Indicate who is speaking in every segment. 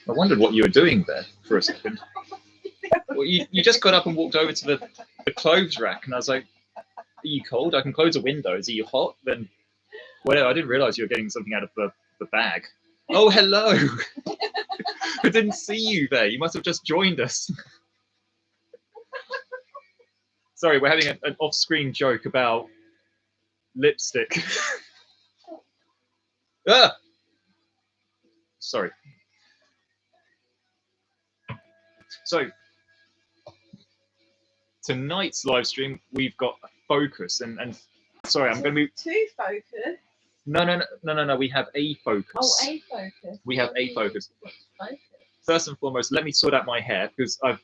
Speaker 1: I wondered what you were doing there for a second. Well, you just got up and walked over to the clothes rack, and I was like, "Are you cold? I can close a window. Is you hot?" Then, whatever. I didn't realize you were getting something out of the bag. Oh, hello! I didn't see you there. You must have just joined us. Sorry, we're having an off-screen joke about lipstick. Ah! Sorry. So, tonight's live stream, we've got a focus, and sorry, I'm going to move.
Speaker 2: Two focus?
Speaker 1: No. We have a focus.
Speaker 2: Oh, a focus.
Speaker 1: We have a focus.
Speaker 2: Focus.
Speaker 1: First and foremost, let me sort out my hair, because I've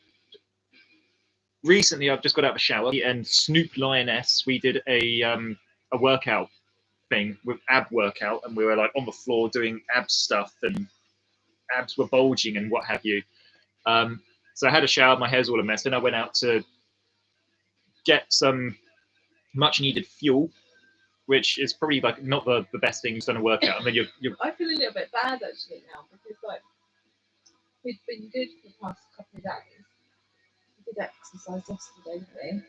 Speaker 1: just got out of a shower, and SNOOP LIONESS, we did a workout thing with ab workout, and we were like on the floor doing ab stuff, and abs were bulging and what have you. So I had a shower, my hair's all a mess. Then I went out to get some much needed fuel, which is probably like not the best thing to done a workout. And then you're
Speaker 2: I feel a little bit bad actually now, because like we've been good for the past couple of days. We did exercise yesterday, didn't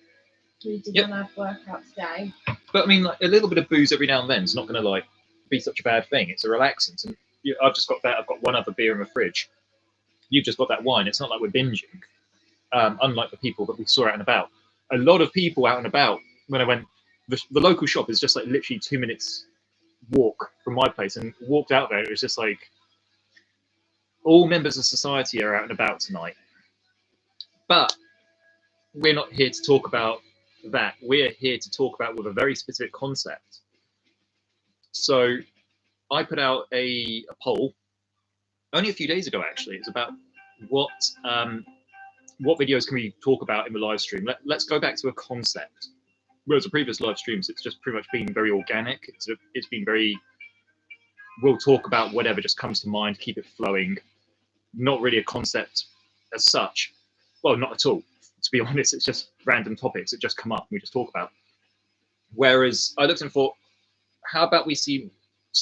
Speaker 2: we? We did an ab workout today.
Speaker 1: But I mean, like a little bit of booze every now and then is not going to like be such a bad thing. It's a relaxant, and I've just got that. I've got one other beer in the fridge. You've just got that wine. It's not like we're binging, unlike the people that we saw out and about. A lot of people out and about. When I went, the local shop is just like literally 2 minutes walk from my place, and walked out there. It was just like all members of society are out and about tonight. But we're not here to talk about that. We're here to talk about with a very specific concept. So I put out a poll only a few days ago, actually. It's about what videos can we talk about in the live stream. Let's go back to a concept. Whereas the previous live streams, it's just pretty much been very organic. It's been very, we'll talk about whatever just comes to mind, keep it flowing. Not really a concept as such. Well, not at all. To be honest, it's just random topics that just come up and we just talk about. Whereas I looked and thought, how about we see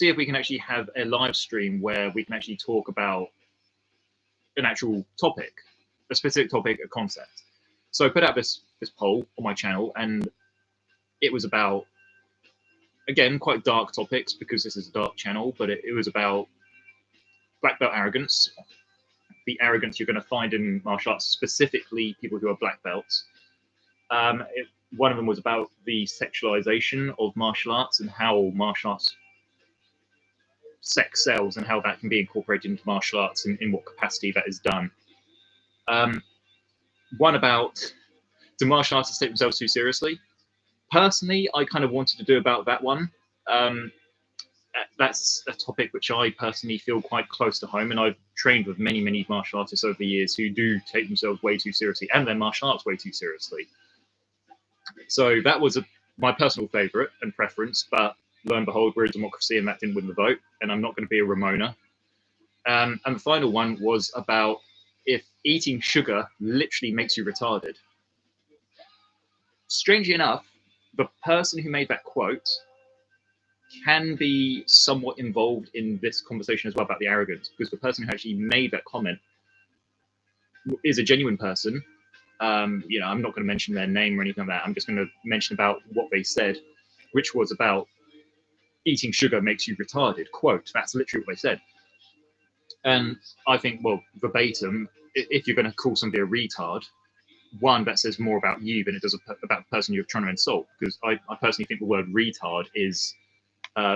Speaker 1: if we can actually have a live stream where we can actually talk about an actual topic, a specific topic, a concept. So I put out this poll on my channel, and it was about, again, quite dark topics because this is a dark channel, but it was about black belt arrogance, the arrogance you're going to find in martial arts, specifically people who are black belts. One of them was about the sexualization of martial arts and how martial arts sex sells and how that can be incorporated into martial arts and in what capacity that is done. One about, do martial artists take themselves too seriously? Personally, I kind of wanted to do about that one. That's a topic which I personally feel quite close to home, and I've trained with many martial artists over the years who do take themselves way too seriously and their martial arts way too seriously. So that was my personal favorite and preference, but lo and behold, we're a democracy and that didn't win the vote, and I'm not going to be a Ramona. And the final one was about if eating sugar literally makes you retarded. Strangely enough, the person who made that quote can be somewhat involved in this conversation as well about the arrogance, because the person who actually made that comment is a genuine person. I'm not going to mention their name or anything like that. I'm just going to mention about what they said, which was about eating sugar makes you retarded. Quote, that's literally what they said. And I think, well, verbatim, if you're going to call somebody a retard, one, that says more about you than it does about the person you're trying to insult. Because I personally think the word retard is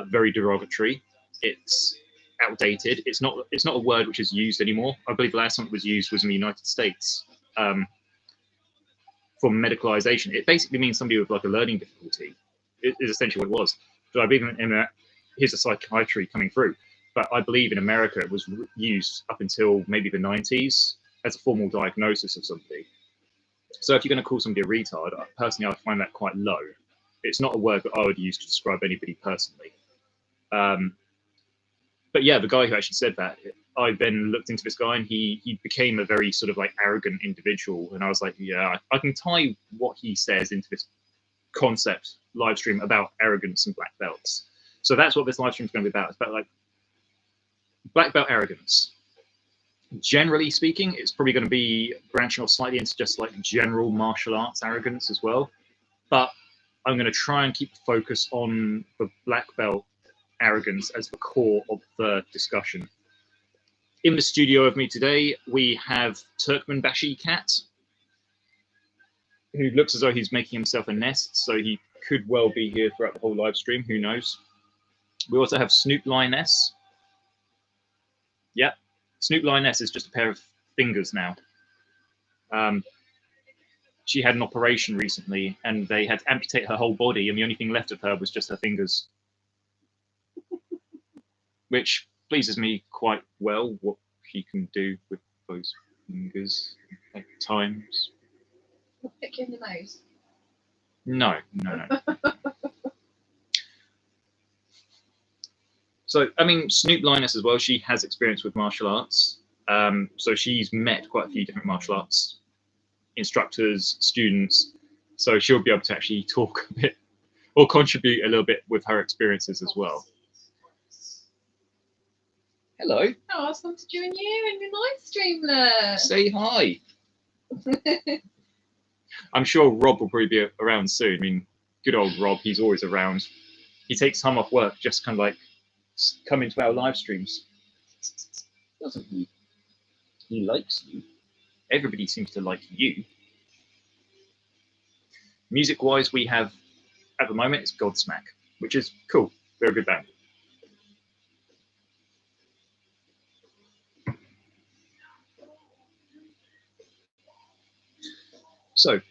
Speaker 1: very derogatory. It's outdated. It's not a word which is used anymore. I believe the last time it was used was in the United States for medicalization. It basically means somebody with like a learning difficulty. It is essentially what it was. So I believe here's a psychiatry coming through. But I believe in America it was used up until maybe the 90s as a formal diagnosis of somebody. So if you're going to call somebody a retard, personally, I find that quite low. It's not a word that I would use to describe anybody personally. But yeah, the guy who actually said that, I then looked into this guy, and he became a very sort of like arrogant individual. And I was like, yeah, I can tie what he says into this concept live stream about arrogance and black belts. So that's what this live stream is going to be about. It's about like black belt arrogance. Generally speaking, it's probably going to be branching off slightly into just like general martial arts arrogance as well. But I'm going to try and keep the focus on the black belt arrogance as the core of the discussion. In the studio with me today, we have Turkmenbashi Cat, who looks as though he's making himself a nest, so he could well be here throughout the whole live stream, who knows. We also have SNOOP LIONESS. Yep, SNOOP LIONESS is just a pair of fingers now. She had an operation recently, and they had to amputate her whole body, and the only thing left of her was just her fingers. Which pleases me quite well, what she can do with those fingers at times.
Speaker 2: Pick you in the nose.
Speaker 1: No. So, I mean, SNOOP LIONESS as well, she has experience with martial arts. So she's met quite a few different martial arts instructors, students. So she'll be able to actually talk a bit or contribute a little bit with her experiences as well. Hello.
Speaker 2: Oh, I just want to join you in your live stream, look.
Speaker 1: Say hi. I'm sure Rob will probably be around soon. I mean, good old Rob, he's always around. He takes time off work, just kind of like come into our live streams. Doesn't he? He likes you. Everybody seems to like you. Music-wise, we have, at the moment, it's Godsmack, which is cool. They're a good band. So,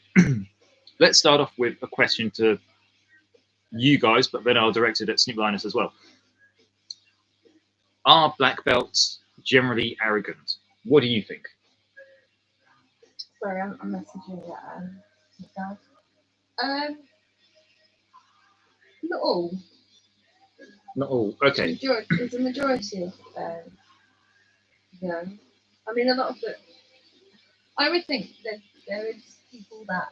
Speaker 1: let's start off with a question to you guys, but then I'll direct it at SNOOP LIONESS as well. Are black belts generally arrogant? What do you think?
Speaker 2: Sorry, I'm messaging that. Not all.
Speaker 1: Not all. Okay.
Speaker 2: There's a majority of them. I mean, a lot of it. I would think that there is people that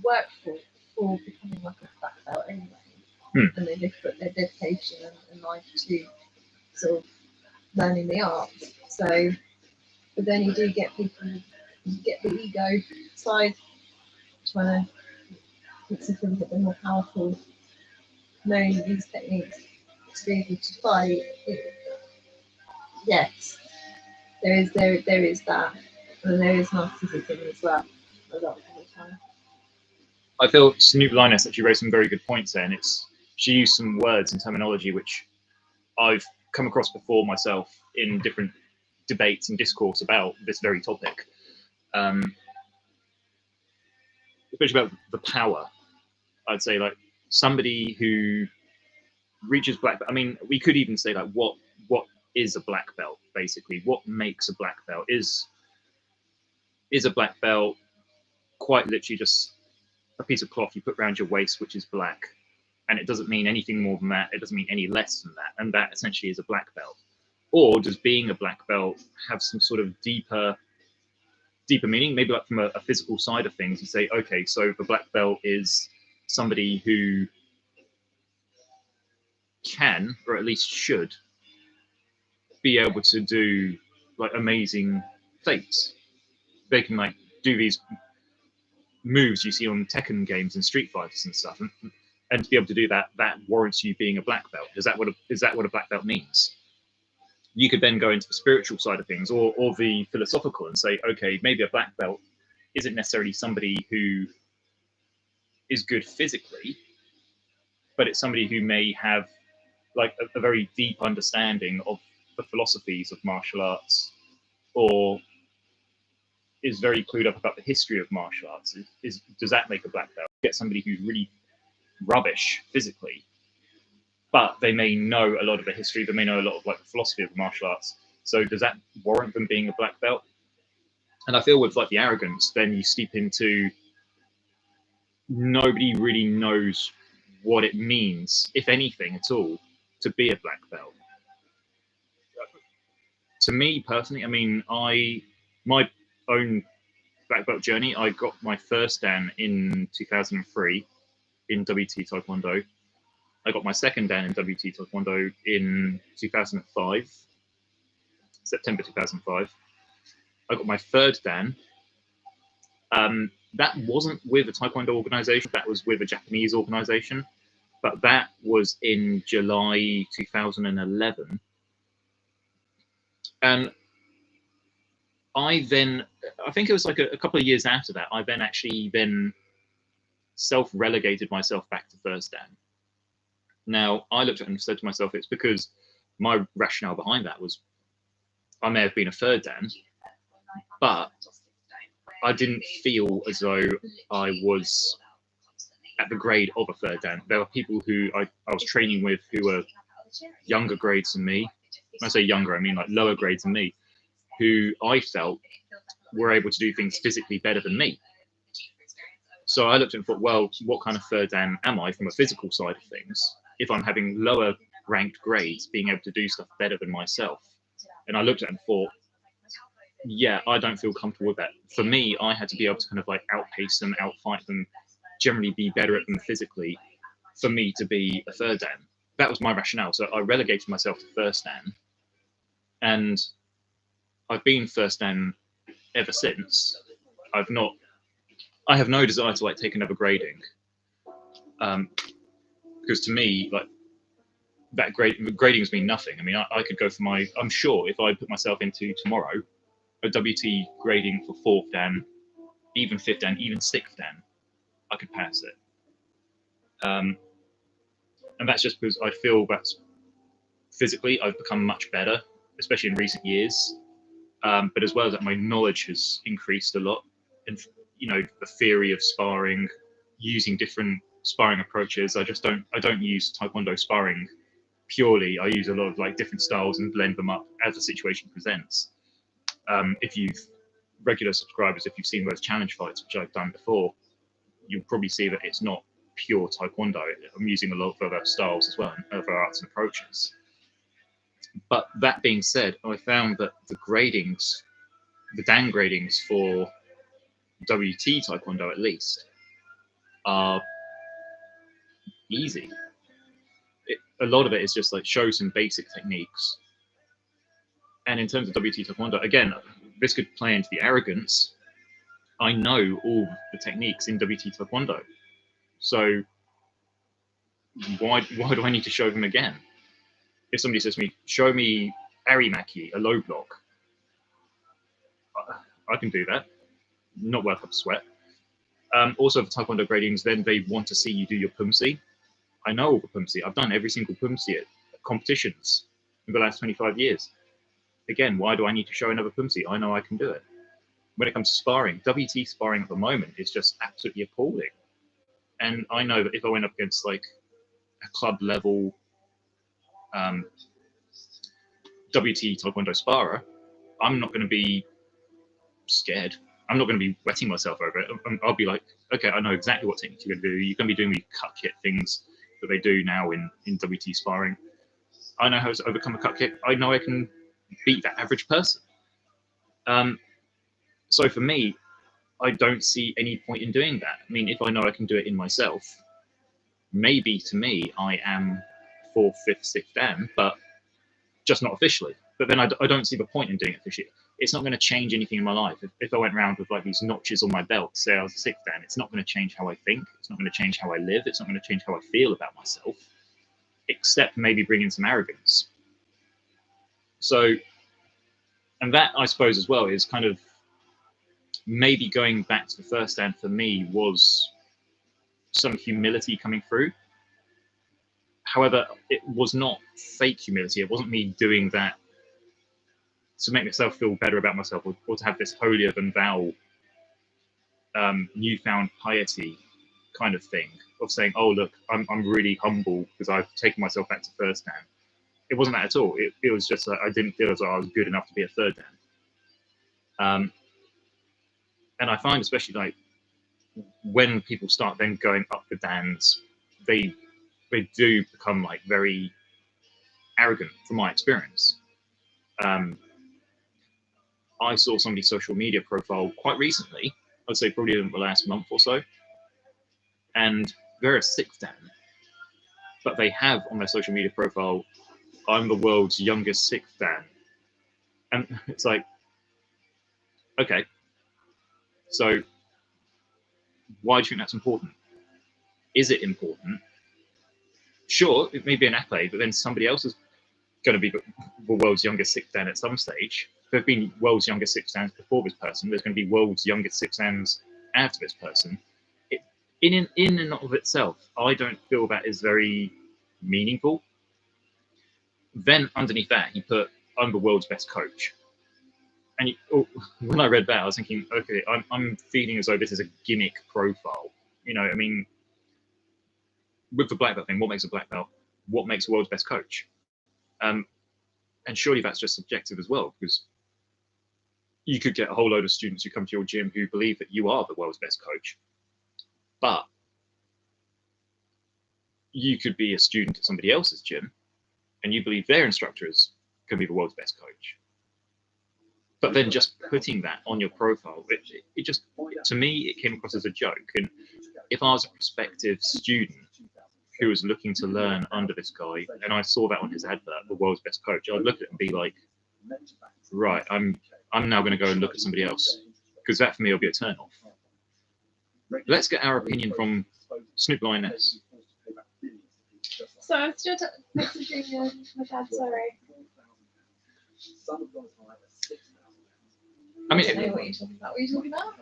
Speaker 2: work for becoming like a black belt anyway, and they put their dedication and life to sort of learning the art. So, but then you do get people, you get the ego side, trying to make something a bit more powerful, knowing these techniques to be able to fight. Yes, there is that, and there is narcissism as well. A lot of the time.
Speaker 1: I feel SNOOP LIONESS actually raised some very good points there, and she used some words and terminology which I've come across before myself in different debates and discourse about this very topic, especially about the power. I'd say like somebody who reaches black belt. I mean, we could even say like what is a black belt basically? What makes a black belt? Is a black belt quite literally just a piece of cloth you put around your waist, which is black, and it doesn't mean anything more than that. It doesn't mean any less than that, and that essentially is a black belt. Or does being a black belt have some sort of deeper meaning? Maybe like from a physical side of things, you say, okay, so the black belt is somebody who can, or at least should, be able to do like amazing feats. They can like do these moves you see on Tekken games and Street Fighters and stuff, and to be able to do that warrants you being a black belt. Is that what a black belt means? You could then go into the spiritual side of things, or the philosophical, and say, okay, maybe a black belt isn't necessarily somebody who is good physically, but it's somebody who may have like a very deep understanding of the philosophies of martial arts, or is very clued up about the history of martial arts. Does that make a black belt? Get somebody who's really rubbish physically, but they may know a lot of the history, they may know a lot of like the philosophy of the martial arts. So does that warrant them being a black belt? And I feel with like the arrogance, then you steep into nobody really knows what it means, if anything at all, to be a black belt. To me personally, I mean, my own black belt journey, I got my first dan in 2003 in WT Taekwondo. I got my second dan in WT Taekwondo in 2005, September 2005. I got my third Dan. That wasn't with a Taekwondo organization, that was with a Japanese organization, but that was in July 2011. And I think it was like a couple of years after that, I then actually self-relegated myself back to first Dan. Now, I looked at it and said to myself, it's because my rationale behind that was I may have been a third Dan, but I didn't feel as though I was at the grade of a third Dan. There were people who I was training with who were younger grades than me. When I say younger, I mean like lower grades than me, who I felt were able to do things physically better than me. So I looked and thought, well, what kind of third Dan am I from a physical side of things if I'm having lower ranked grades being able to do stuff better than myself? And I looked at it and thought, yeah, I don't feel comfortable with that. For me, I had to be able to kind of like outpace them, outfight them, generally be better at them physically for me to be a third Dan. That was my rationale. So I relegated myself to first Dan, and I've been first Dan ever since. I have no desire to like take another grading, because to me, like, that grading's mean nothing. I mean, I could go for I'm sure if I put myself into tomorrow, a WT grading for 4th Dan, even 5th Dan, even 6th Dan, I could pass it. And that's just because I feel that's physically I've become much better, especially in recent years. But as well as that, my knowledge has increased a lot. And, you know, the theory of sparring, using different sparring approaches. I don't use Taekwondo sparring purely. I use a lot of like different styles and blend them up as the situation presents. If you've regular subscribers, if you've seen those challenge fights, which I've done before, you'll probably see that it's not pure Taekwondo. I'm using a lot of other styles as well, and other arts and approaches. But that being said, I found that the gradings, the Dan gradings for WT Taekwondo at least, are easy. A lot of it is just like show some basic techniques. And in terms of WT Taekwondo, again, this could play into the arrogance. I know all the techniques in WT Taekwondo. So why do I need to show them again? If somebody says to me, show me Arimaki, a low block, I can do that. Not worth up a sweat. Also, for Taekwondo gradings, then they want to see you do your pumsi. I know all the pumsi. I've done every single pumsi at competitions in the last 25 years. Again, why do I need to show another pumsi? I know I can do it. When it comes to sparring, WT sparring at the moment is just absolutely appalling. And I know that if I went up against like a club level WT Taekwondo sparrer, I'm not going to be scared. I'm not going to be wetting myself over it. I'll be like, okay, I know exactly what technique you're going to do. You're going to be doing the cut kick things that they do now in WT sparring. I know how to overcome a cut kick. I know I can beat that average person. So for me, I don't see any point in doing that. I mean, if I know I can do it in myself, maybe to me, I am 4th, 5th, 6th Dan, but just not officially. But then I don't see the point in doing it officially. It's not going to change anything in my life. If I went around with like these notches on my belt, say I was a 6th Dan, it's not going to change how I think. It's not going to change how I live. It's not going to change how I feel about myself, except maybe bring in some arrogance. So, and that I suppose as well is kind of maybe going back to the first Dan for me was some humility coming through. However, it was not fake humility. It wasn't me doing that to make myself feel better about myself, or to have this holier than thou newfound piety kind of thing of saying, oh, look, I'm really humble because I've taken myself back to first Dan. It wasn't that at all. It was just that I didn't feel as though I was good enough to be a third Dan. And I find especially like when people start then going up the Dans, they do become like very arrogant from my experience. I saw somebody's social media profile quite recently, I'd say probably in the last month or so, and they're a 6th Dan, but they have on their social media profile, I'm the world's youngest 6th Dan. And it's like, Okay, so why do you think that's important? Is it important? Sure, it may be an accolade, but then somebody else is going to be the world's youngest sixth dan at some stage. There have been world's youngest sixth dans before this person. There's going to be world's youngest sixth dans after this person. In and of itself, I don't feel that is very meaningful. Then underneath that, he put, "I'm the world's best coach." And when I read that, I was thinking, okay, I'm feeling as though this is a gimmick profile. You know, I mean, with the black belt thing, what makes a black belt? What makes the world's best coach? And surely that's just subjective as well, because you could get a whole load of students who come to your gym who believe that you are the world's best coach, but you could be a student at somebody else's gym and you believe their instructor is going to be the world's best coach. But then just putting that on your profile, it just, to me, it came across as a joke. And if I was a prospective student who was looking to learn under this guy, and I saw that on his advert, the world's best coach, I'd look at it and be like, right, I'm now going to go and look at somebody else, because that for me will be a turn off. Let's get our opinion from SNOOP LIONESS.
Speaker 2: So I'm still messaging my dad, sorry.
Speaker 1: I mean,
Speaker 2: I don't know what you're talking about. What are you talking about?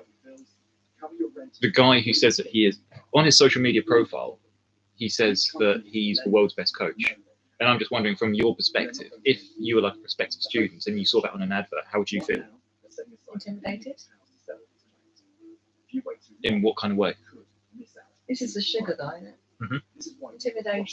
Speaker 1: The guy who says that he is, on his social media profile, he says that he's the world's best coach. And I'm just wondering, from your perspective, if you were like a prospective student and you saw that on an advert, how would you feel?
Speaker 2: Intimidated.
Speaker 1: In what kind of way?
Speaker 2: This is the sugar guy, isn't it?
Speaker 1: Mm-hmm.
Speaker 2: Intimidated.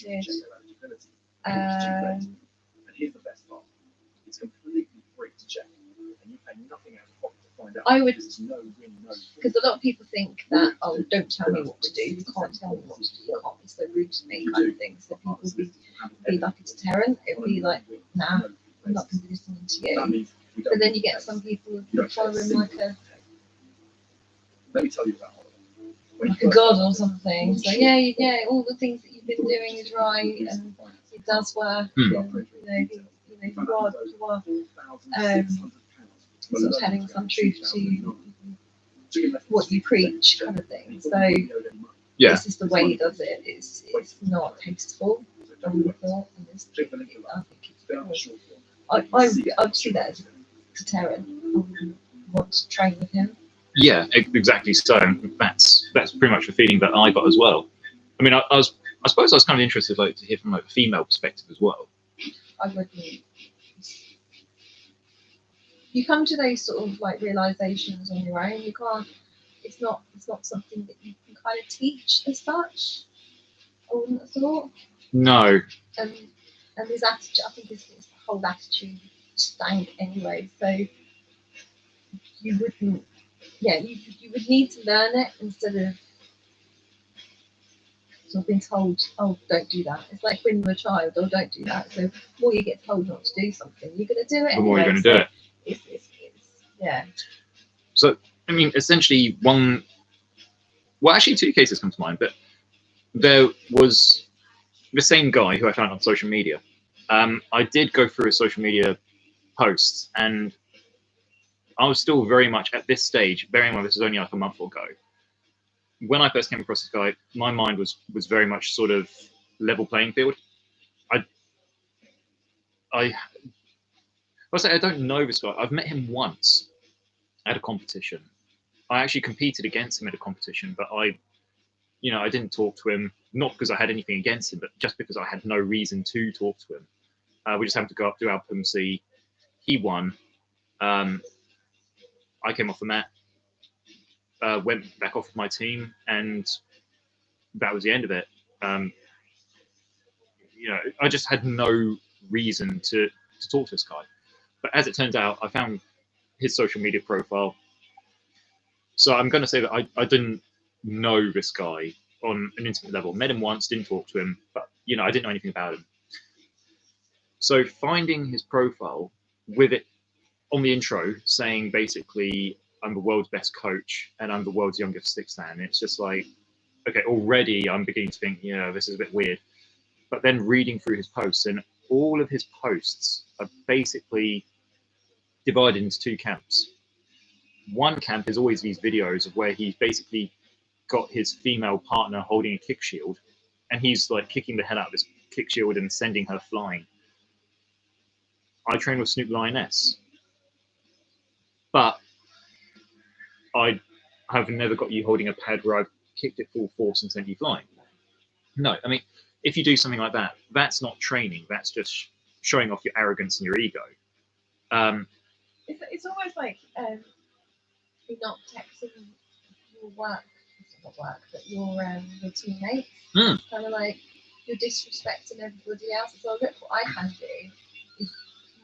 Speaker 2: I would, because a lot of people think that, oh, don't tell me what to do, you can't tell me what to do, you can't be so rude to me, kind of thing. So people would be like a deterrent. It would be like, nah, I'm not going to be listening to you. But then you get some people who follow him like a god or something. So yeah, all the things that you've been doing is right, and it does work. And, you are sort of telling some truth to what you preach, kind of thing. So this is the way he does it. It's not tasteful. I would have thought, and I think it's I would see that as a deterrent. I wouldn't want to train with him.
Speaker 1: Yeah, exactly. So that's pretty much the feeling that I got as well. I mean, I suppose I was kind of interested, like, to hear from like a female perspective as well.
Speaker 2: I wouldn't. You come to those sort of like realizations on your own. You can't. It's not something that you can kind of teach as such. I wouldn't have thought.
Speaker 1: No.
Speaker 2: And his attitude, I think his whole attitude stank anyway. So you wouldn't. Yeah, you would need to learn it instead of sort of being told, oh, don't do that. It's like when you're a child, oh, don't do that. So the more you get told not to do something, you're going to do it.
Speaker 1: The more you're going to do it.
Speaker 2: It's yeah.
Speaker 1: So I mean, essentially actually two cases come to mind, but there was the same guy who I found on social media. I did go through his social media posts, and I was still very much at this stage, bearing in mind this was only like a month ago. When I first came across this guy, my mind was very much sort of level playing field. I'll say I don't know this guy. I've met him once at a competition. I actually competed against him at a competition, but I didn't talk to him, not because I had anything against him, but just because I had no reason to talk to him. We just happened to go up, do our PMC. He won. I came off the mat, went back off with my team, and that was the end of it. I just had no reason to talk to this guy. But as it turns out, I found his social media profile. So I'm going to say that I didn't know this guy on an intimate level. Met him once, didn't talk to him, but I didn't know anything about him. So finding his profile with it on the intro saying basically, I'm the world's best coach and I'm the world's youngest sixth dan, it's just like, okay, already I'm beginning to think, this is a bit weird. But then reading through his posts, and all of his posts are basically divided into two camps. one camp is always these videos of where he's basically got his female partner holding a kick shield, and he's like kicking the hell out of this kick shield and sending her flying. I train with SNOOP LIONESS, but I have never got you holding a pad where I've kicked it full force and sent you flying. No, I mean, if you do something like that, that's not training. That's just showing off your arrogance and your ego.
Speaker 2: It's almost like you're not protecting your work, not work, but your teammates.
Speaker 1: Mm.
Speaker 2: It's kind of like you're disrespecting everybody else. So look, what I can do is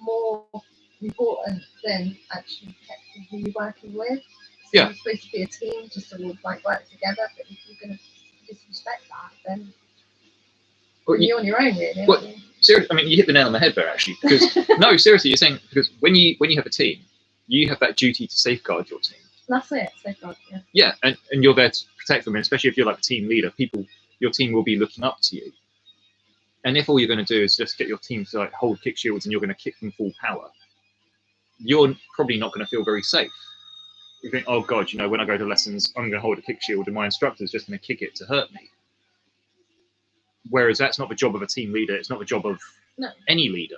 Speaker 2: more important than actually protecting who you're working with. So
Speaker 1: Yeah.
Speaker 2: You're supposed to be a team, just to all like work together. But if you're going to disrespect that, then you're on your own, really.
Speaker 1: Well, seriously, I mean, you hit the nail on the head there, actually. Because no, seriously, you're saying because when you have a team, you have that duty to safeguard your team.
Speaker 2: That's it, safeguard. Yeah.
Speaker 1: Yeah, and you're there to protect them, and especially if you're like a team leader, your team will be looking up to you. And if all you're going to do is just get your team to like hold kick shields and you're going to kick them full power, you're probably not going to feel very safe. You think, oh God, you know, when I go to lessons, I'm going to hold a kick shield and my instructor's just going to kick it to hurt me. Whereas that's not the job of a team leader. It's not the job of any leader.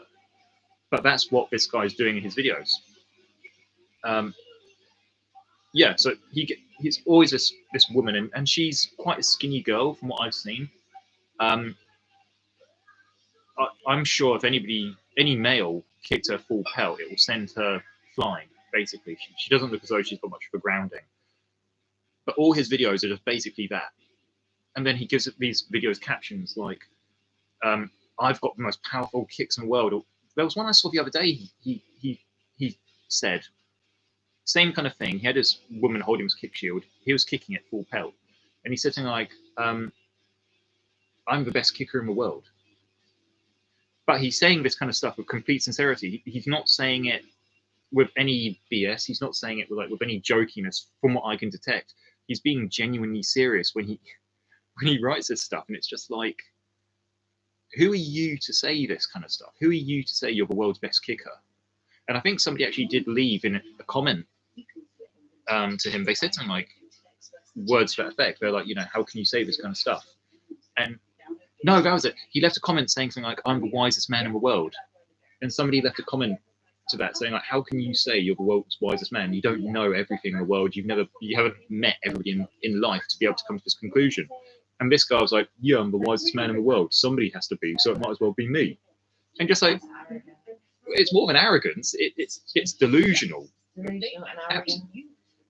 Speaker 1: But that's what this guy's doing in his videos. Yeah, so he's always this woman, and she's quite a skinny girl from what I've seen. I'm sure if any male kicked her full pelt, it will send her flying, basically. She doesn't look as though she's got much of a grounding. But all his videos are just basically that. And then he gives these videos captions like, I've got the most powerful kicks in the world. Or, there was one I saw the other day, he said, same kind of thing. He had his woman holding his kick shield. He was kicking it full pelt. And he said something like, I'm the best kicker in the world. But he's saying this kind of stuff with complete sincerity. He's not saying it with any BS. He's not saying it with any jokiness, from what I can detect. He's being genuinely serious when he writes this stuff. And it's just like, who are you to say this kind of stuff? Who are you to say you're the world's best kicker? And I think somebody actually did leave in a comment to him. They said something like, words to that effect. They're like, you know, how can you say this kind of stuff? And no, that was it. He left a comment saying something like, I'm the wisest man in the world. And somebody left a comment to that saying like, how can you say you're the world's wisest man? You don't know everything in the world. You haven't met everybody in life to be able to come to this conclusion. And this guy was like, yeah, I'm the wisest man in the world. Somebody has to be, so it might as well be me. And just like, it's more than arrogance. It's delusional.
Speaker 2: Delusional and arrogant.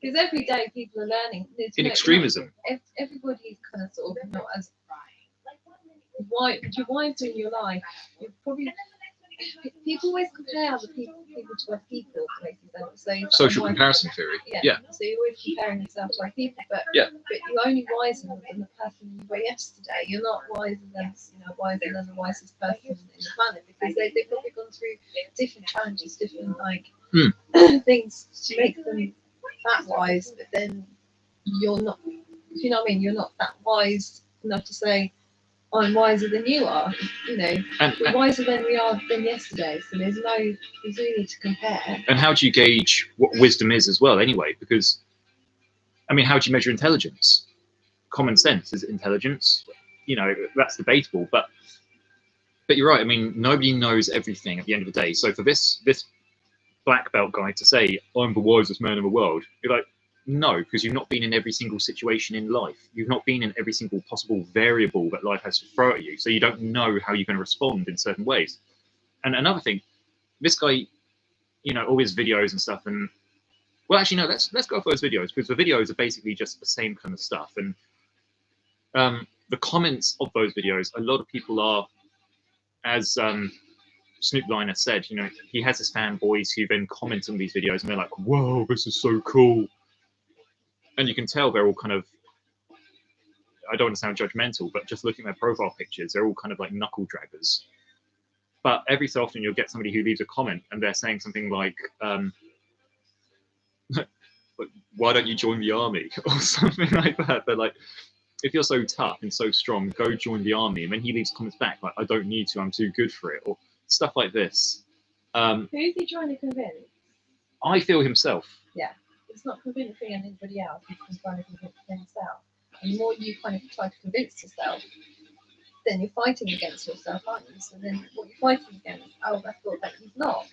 Speaker 2: Because every day people are learning.
Speaker 1: In extremism.
Speaker 2: Everybody's kind of sort of not as you're wiser in your life. You're probably people always compare other people to other people. So
Speaker 1: social comparison theory. Yeah.
Speaker 2: So you're always comparing yourself to other people, but you're only wiser than the person you were yesterday. You're not wiser than the wisest person in the planet, because they've probably gone through different challenges, different things to make them that wise. But then you're not. You know what I mean? You're not that wise enough to say, I'm wiser than you are, you know. We're wiser than we are than yesterday, so there's no need to compare. And
Speaker 1: how do you gauge what wisdom is as well, anyway? Because, I mean, how do you measure intelligence? Common sense is intelligence. You know, that's debatable, but you're right. I mean, nobody knows everything at the end of the day. So for this black belt guy to say, I'm the wisest man in the world, you're like, no, because you've not been in every single situation in life. You've not been in every single possible variable that life has to throw at you. So you don't know how you're going to respond in certain ways. And another thing, this guy, you know, all his videos and stuff. And well, actually, no, let's go for those videos, because the videos are basically just the same kind of stuff. And the comments of those videos, a lot of people are, as SNOOP LIONESS said, you know, he has his fanboys who then comment on these videos and they're like, whoa, this is so cool. And you can tell they're all kind of, I don't want to sound judgmental, but just looking at their profile pictures, they're all kind of like knuckle draggers. But every so often you'll get somebody who leaves a comment and they're saying something like, why don't you join the army? Or something like that. They're like, if you're so tough and so strong, go join the army. And then he leaves comments back like, I don't need to, I'm too good for it. Or stuff like this.
Speaker 2: Who's he trying to convince?
Speaker 1: I feel himself.
Speaker 2: Yeah. it's not convincing anybody else. It's trying to convince yourself. And the more you kind of try to convince yourself, then you're fighting against yourself, aren't you? So then what you're fighting against, oh, I thought that he's not.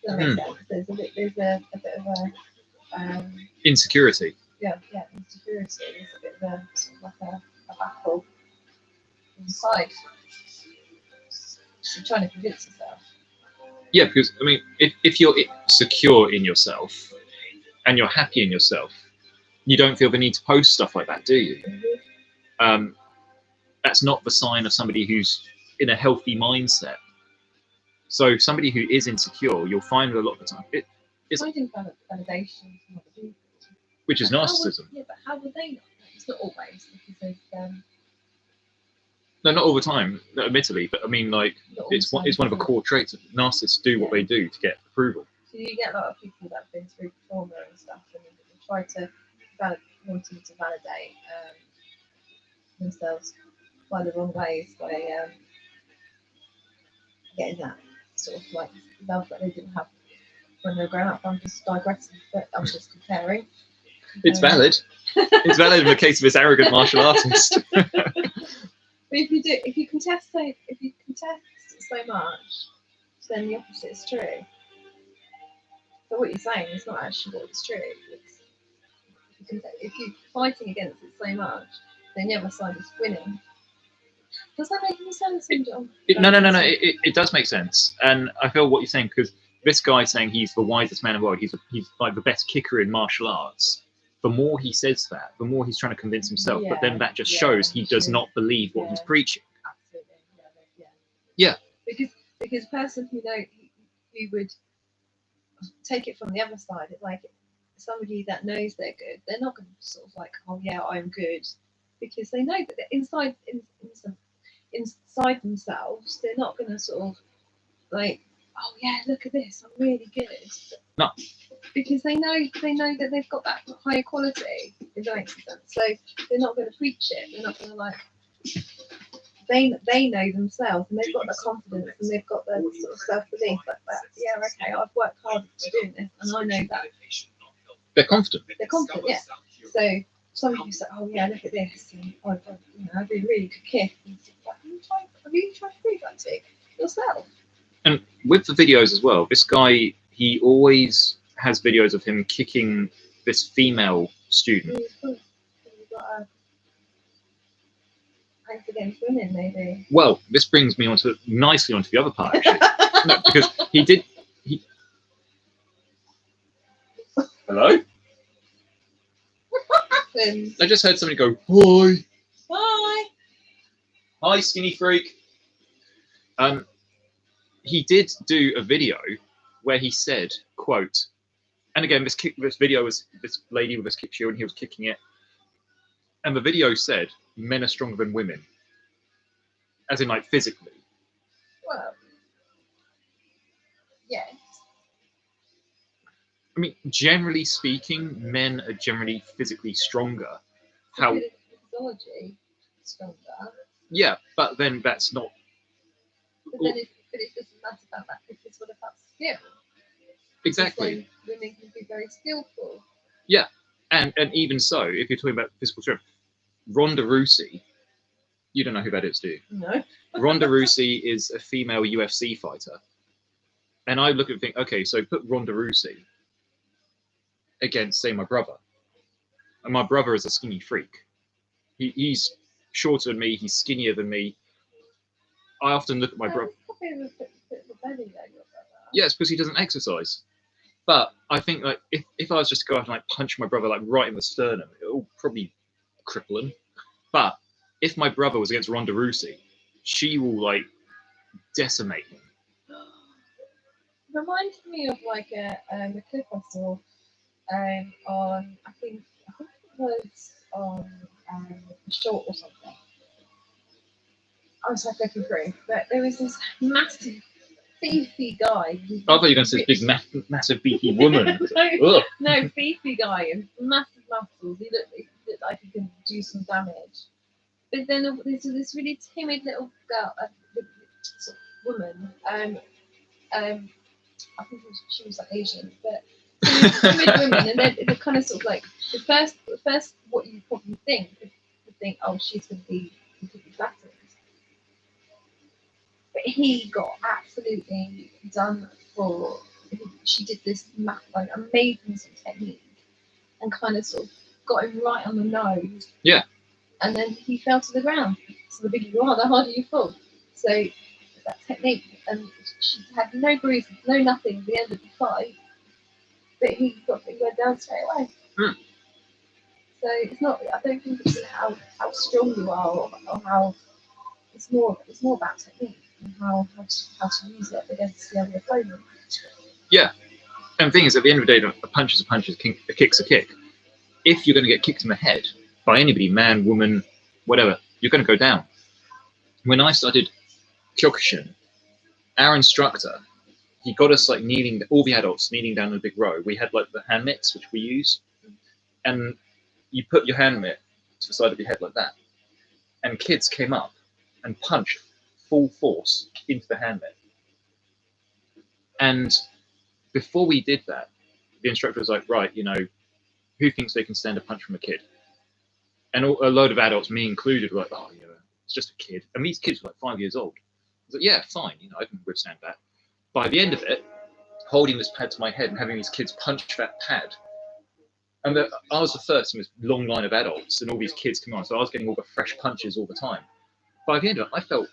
Speaker 2: Does that make sense? There's a bit of a
Speaker 1: insecurity.
Speaker 2: Yeah, insecurity. There's a bit of a sort of like a battle inside. You're trying to convince yourself.
Speaker 1: Yeah, because I mean, if you're secure in yourself and you're happy in yourself, you don't feel the need to post stuff like that, do you? That's not the sign of somebody who's in a healthy mindset. So somebody who is insecure, you'll find a lot of the time it's
Speaker 2: finding validation from other people,
Speaker 1: which is narcissism.
Speaker 2: But how would they know? It's not always because of
Speaker 1: no, not all the time, admittedly, but I mean, like, it's one of the core traits of narcissists do what they do to get approval.
Speaker 2: So you get a lot of people that have been through trauma and stuff, and they try to wanting to validate themselves by the wrong ways, by getting that sort of like love that they didn't have when they were growing up. I'm just digressing, but I'm just comparing.
Speaker 1: It's valid. It's valid in the case of this arrogant martial artist.
Speaker 2: But if you contest it so much, then the opposite is true. So what you're saying is not actually what's true. If you're fighting against it so much, then the other side is winning. Does that make any sense?
Speaker 1: No. It does make sense, and I feel what you're saying, because this guy saying he's the wisest man in the world, he's like the best kicker in martial arts. The more he says that, the more he's trying to convince himself. But then that just shows he does not believe what he's preaching.
Speaker 2: Absolutely.
Speaker 1: Yeah.
Speaker 2: Because a person who would take it from the other side, like somebody that knows they're good, they're not going to sort of like, oh yeah, I'm good, because they know that inside themselves, they're not going to sort of like, oh yeah, look at this, I'm really good.
Speaker 1: No.
Speaker 2: Because they know that they've got that higher quality, if that makes sense. So they're not going to preach it. They're not going to like. They know themselves, and they've got the confidence, and they've got the sort of self-belief that yeah, okay, I've worked hard to doing this, and I know that.
Speaker 1: They're confident.
Speaker 2: They're confident, yeah. So some people say, oh yeah, look at this, and I do really good kick. Have you tried to prove that to yourself?
Speaker 1: And with the videos as well, this guy, he always has videos of him kicking this female student.
Speaker 2: Against women, maybe.
Speaker 1: Well, this brings me nicely onto the other part, actually. No, because he Hello? I just heard somebody go, hi.
Speaker 2: Hi.
Speaker 1: Hi, skinny freak. He did do a video where he said, quote, and again, this video was this lady with this kick shoe, and he was kicking it. And the video said, men are stronger than women. As in, like, physically.
Speaker 2: Well, yes.
Speaker 1: I mean, generally speaking, men are generally physically stronger. How?
Speaker 2: Physiology stronger.
Speaker 1: Yeah, but then that's not.
Speaker 2: But then it doesn't matter about that. It's what about skill?
Speaker 1: Exactly.
Speaker 2: Women can be very skillful.
Speaker 1: Yeah, and even so, if you're talking about physical strength, Ronda Rousey, you don't know who that is, do you?
Speaker 2: No.
Speaker 1: Ronda Rousey is a female UFC fighter, and I look at and think, okay, so put Ronda Rousey against, say, my brother, and my brother is a skinny freak. He's shorter than me. He's skinnier than me. I often look at my brother. Yeah, it's because he doesn't exercise. But I think, like, if I was just to go out and like punch my brother like right in the sternum, it'll probably cripple him. But if my brother was against Ronda Rousey, she will like decimate him.
Speaker 2: Reminds me of like a clip I saw on I think it was on a short or something. I was like looking through, but there was this massive beefy guy.
Speaker 1: I thought you were going to say big, massive beefy woman.
Speaker 2: No, beefy guy and massive muscles. He looked like he could do some damage. But then there's this really timid little girl, sort of woman. I think she was like Asian, but With women, and they're kind of sort of like the first what you probably think would think, oh, she's going to be completely flattered. But he got absolutely done for. She did this like amazing technique and kind of sort of got him right on the nose.
Speaker 1: Yeah.
Speaker 2: And then he fell to the ground. So the bigger you are, the harder you fall. So that technique, and she had no bruises, no nothing at the end of the fight. But he went down straight away.
Speaker 1: Mm.
Speaker 2: So it's not. I don't think it's how strong you are or how. It's more about technique and how to use it against the other opponent.
Speaker 1: Yeah. And the thing is, at the end of the day, a punch is a punch, a kick's a kick. If you're going to get kicked in the head by anybody, man, woman, whatever, you're going to go down. When I started Kyokushin, our instructor, he got us like kneeling, all the adults kneeling down in a big row. We had like the hand mitts, which we use, and you put your hand mitt to the side of your head like that. And kids came up and punched full force into the hand mitt. And before we did that, the instructor was like, right, you know, who thinks they can stand a punch from a kid? And a load of adults, me included, were like, oh, yeah, it's just a kid. And these kids were like 5 years old. I was like, yeah, fine, you know, I can withstand that. By the end of it, holding this pad to my head and having these kids punch that pad. And I was the first in this long line of adults, and all these kids come on, so I was getting all the fresh punches all the time. By the end of it, I felt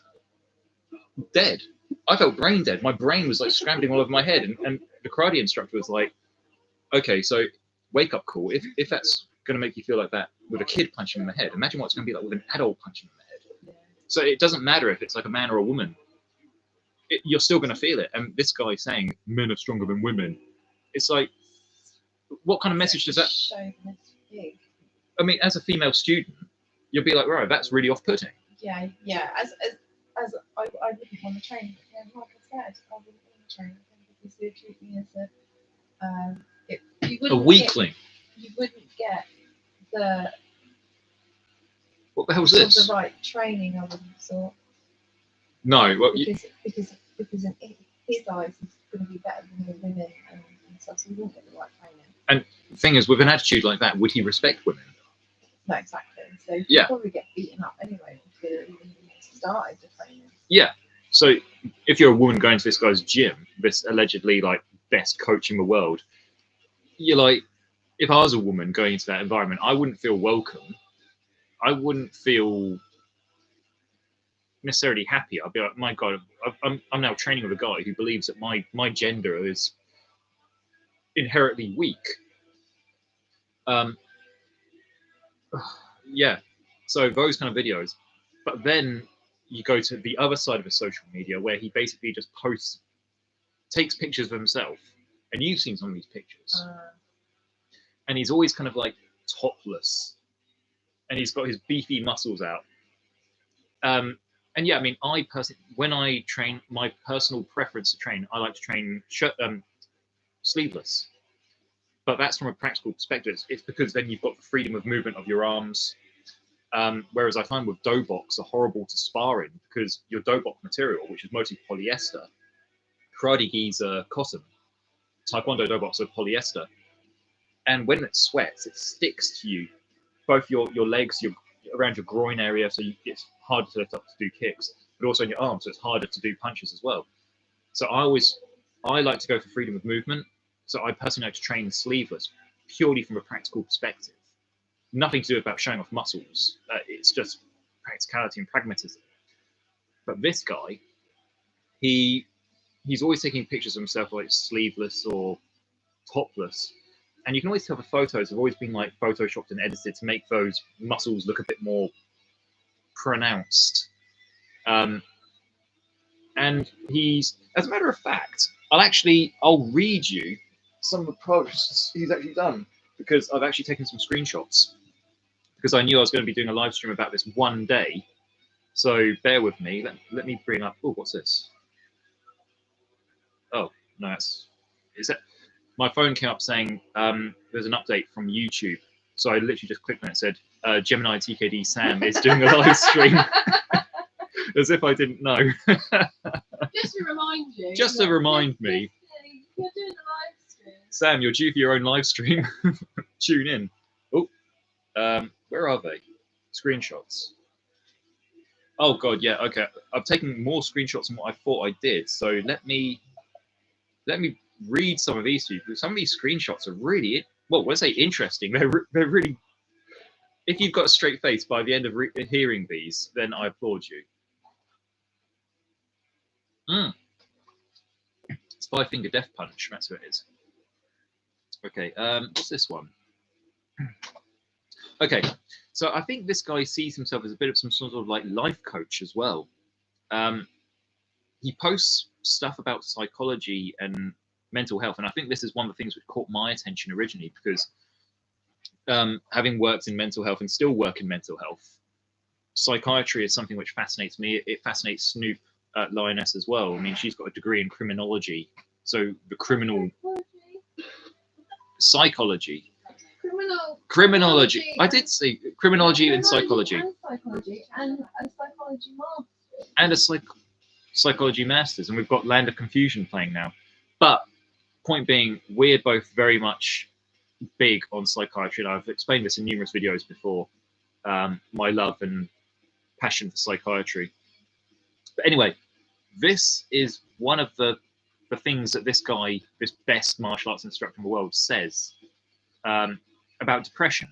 Speaker 1: dead. I felt brain dead. My brain was like scrambling all over my head. And the karate instructor was like, okay, so wake up call. If that's going to make you feel like that with a kid punching in the head, imagine what it's going to be like with an adult punching in the head. So it doesn't matter if it's like a man or a woman. You're still going to feel it. And this guy saying men are stronger than women, it's like, what kind of message does that? I mean, as a female student, you'll be like, right, that's really off-putting.
Speaker 2: Yeah. As I wouldn't want to train. Like I said, I wouldn't want to train because they treat me as a
Speaker 1: weakling.
Speaker 2: You wouldn't get the.
Speaker 1: What the hell is this?
Speaker 2: The right training, I wouldn't have thought.
Speaker 1: No, well,
Speaker 2: because in his eyes, he's going to be better than the women and stuff, so he won't get the right training. And
Speaker 1: the thing is, with an attitude like that, would he respect women?
Speaker 2: No, exactly. So he'd probably get beaten up anyway before he even started the training. Yeah.
Speaker 1: So if you're a woman going to this guy's gym, this allegedly like best coach in the world, you're like, if I was a woman going into that environment, I wouldn't feel welcome. I wouldn't feel necessarily happy. I'd be like, my God, I'm now training with a guy who believes that my gender is inherently weak. Yeah, so those kind of videos. But then you go to the other side of the social media where he basically just takes pictures of himself, and you've seen some of these pictures, and he's always kind of like topless, and he's got his beefy muscles out. And yeah, I mean, I personally, when I train, my personal preference to train, I like to train sleeveless. But that's from a practical perspective. It's because then you've got the freedom of movement of your arms. Whereas I find with doboks are horrible to spar in because your dobok material, which is mostly polyester, karate gis are cotton, taekwondo doboks are polyester. And when it sweats, it sticks to you, both your legs, around your groin area, so it's harder to lift up to do kicks, but also in your arms, so it's harder to do punches as well. So I like to go for freedom of movement. So I personally like to train sleeveless, purely from a practical perspective. Nothing to do about showing off muscles. It's just practicality and pragmatism. But this guy, he's always taking pictures of himself like sleeveless or topless. And you can always tell the photos have always been like photoshopped and edited to make those muscles look a bit more pronounced. And he's, as a matter of fact, I'll read you some of the posts he's actually done, because I've actually taken some screenshots because I knew I was going to be doing a live stream about this one day. So bear with me. Let me bring up. Oh, what's this? Oh, no, is that my phone came up saying there's an update from YouTube. So I literally just clicked on it and said gemini-tkd-sam is doing a live stream. As if I didn't know.
Speaker 2: Just to remind you.
Speaker 1: Just to remind me.
Speaker 2: You're doing a live stream.
Speaker 1: Sam, you're due for your own live stream. Tune in. Oh, where are they? Screenshots. Oh god, yeah, okay. I've taken more screenshots than what I thought I did. So let me read some of these to you, because some of these screenshots are really, well, when I say interesting, they're really. If you've got a straight face by the end of hearing these, then I applaud you. It's Five Finger Death Punch. That's who it is. Okay, what's this one? Okay, so I think this guy sees himself as a bit of some sort of like life coach as well. He posts stuff about psychology and mental health, and I think this is one of the things which caught my attention originally, because having worked in mental health and still work in mental health, psychiatry is something which fascinates me. It fascinates Snoop Lioness as well. I mean, she's got a degree in criminology, so the criminal psychology. Criminology. I did say criminology and psychology.
Speaker 2: And psychology and a psychology master.
Speaker 1: And a psychology masters, and we've got Land of Confusion playing now. But point being, we're both very much big on psychiatry, and I've explained this in numerous videos before. My love and passion for psychiatry. But anyway, this is one of the things that this guy, this best martial arts instructor in the world, says about depression.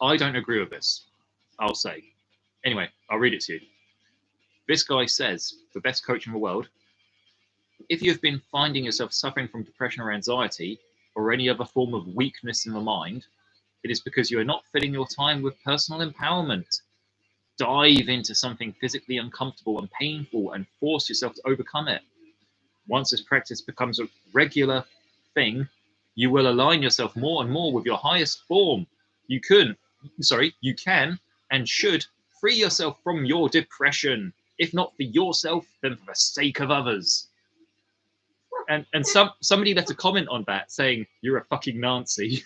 Speaker 1: I don't agree with this, I'll say. Anyway, I'll read it to you. This guy says, the best coach in the world, if you have been finding yourself suffering from depression or anxiety or any other form of weakness in the mind, it is because you are not filling your time with personal empowerment. Dive into something physically uncomfortable and painful and force yourself to overcome it. Once this practice becomes a regular thing, you will align yourself more and more with your highest form. You can and should free yourself from your depression, if not for yourself, then for the sake of others. And somebody left a comment on that saying, "You're a fucking Nazi."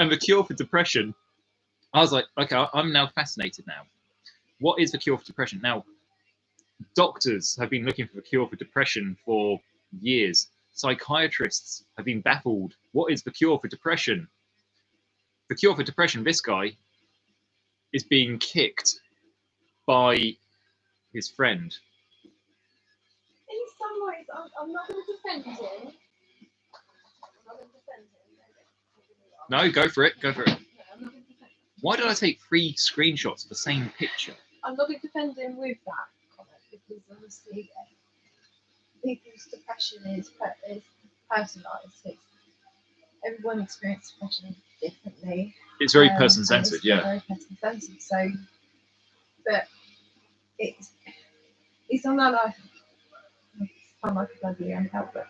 Speaker 1: And the cure for depression, I was like, okay, I'm now fascinated now. What is the cure for depression? Now, doctors have been looking for the cure for depression for years. Psychiatrists have been baffled. What is the cure for depression? The cure for depression, this guy is being kicked by his friend.
Speaker 2: In some ways, I'm not going to defend him.
Speaker 1: No, go for it. Go for it.
Speaker 2: No, I'm not going to defend him.
Speaker 1: Why did I take 3 screenshots of the same picture?
Speaker 2: I'm not going to defend him with that comment, because obviously people's depression is personalised. Everyone experiences depression differently.
Speaker 1: It's very person-centred, yeah.
Speaker 2: Very person-centred. So, but it's on our life. I sound like a bloody unhelpful,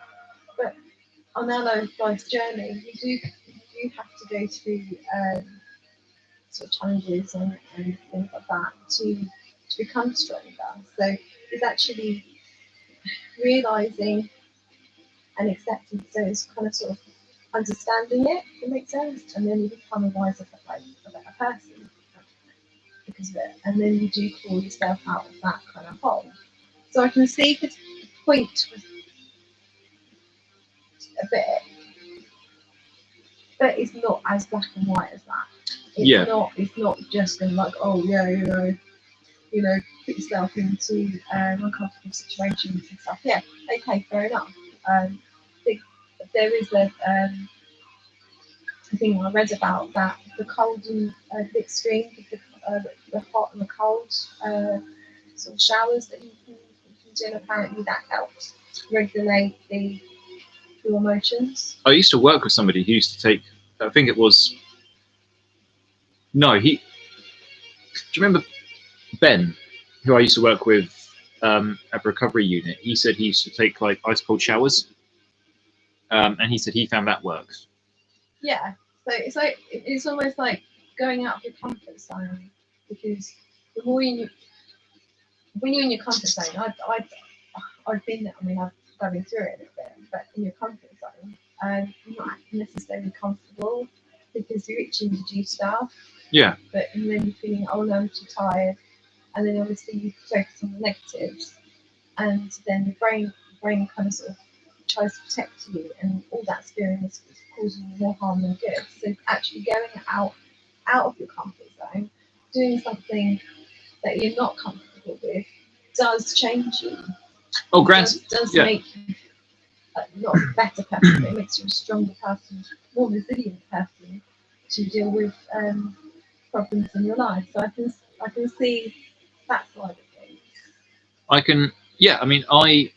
Speaker 2: but on our life's journey, you do have to go through sort of challenges and things like that to become stronger. So it's actually realising and accepting. So it's kind of sort of understanding it, if it makes sense, and then you become a wiser, a better person because of it. And then you do pull yourself out of that kind of hole. So I can see the point a bit, but it's not as black and white as that. It's not just going like, oh yeah, put yourself into uncomfortable situations and stuff. Yeah, okay, fair enough. There is a thing I read about that, the cold and the extreme, the hot and the cold sort of showers that you can do, and apparently that helps regulate your emotions.
Speaker 1: I used to work with somebody who used to take, I think it was, do you remember Ben, who I used to work with at the recovery unit? He said he used to take like ice cold showers, and he said he found that works.
Speaker 2: Yeah, so it's almost like going out of your comfort zone, because the more when you're in your comfort zone, I've been there. I mean, I've going through it a little bit, but in your comfort zone, you're not necessarily comfortable because you're itching to do stuff.
Speaker 1: Yeah.
Speaker 2: And then you're feeling, oh no, I'm too tired. and then obviously you focus on the negatives, and then the brain kind of sort of tries to protect you, and all that's doing is causing you more harm than good. So actually going out of your comfort zone, doing something that you're not comfortable with, does change you.
Speaker 1: Oh, granted,
Speaker 2: does
Speaker 1: yeah.
Speaker 2: make you not a better person, but it makes you a stronger person, more resilient person to deal with problems in your life. So I can see that side of things.
Speaker 1: I can, yeah. I mean, I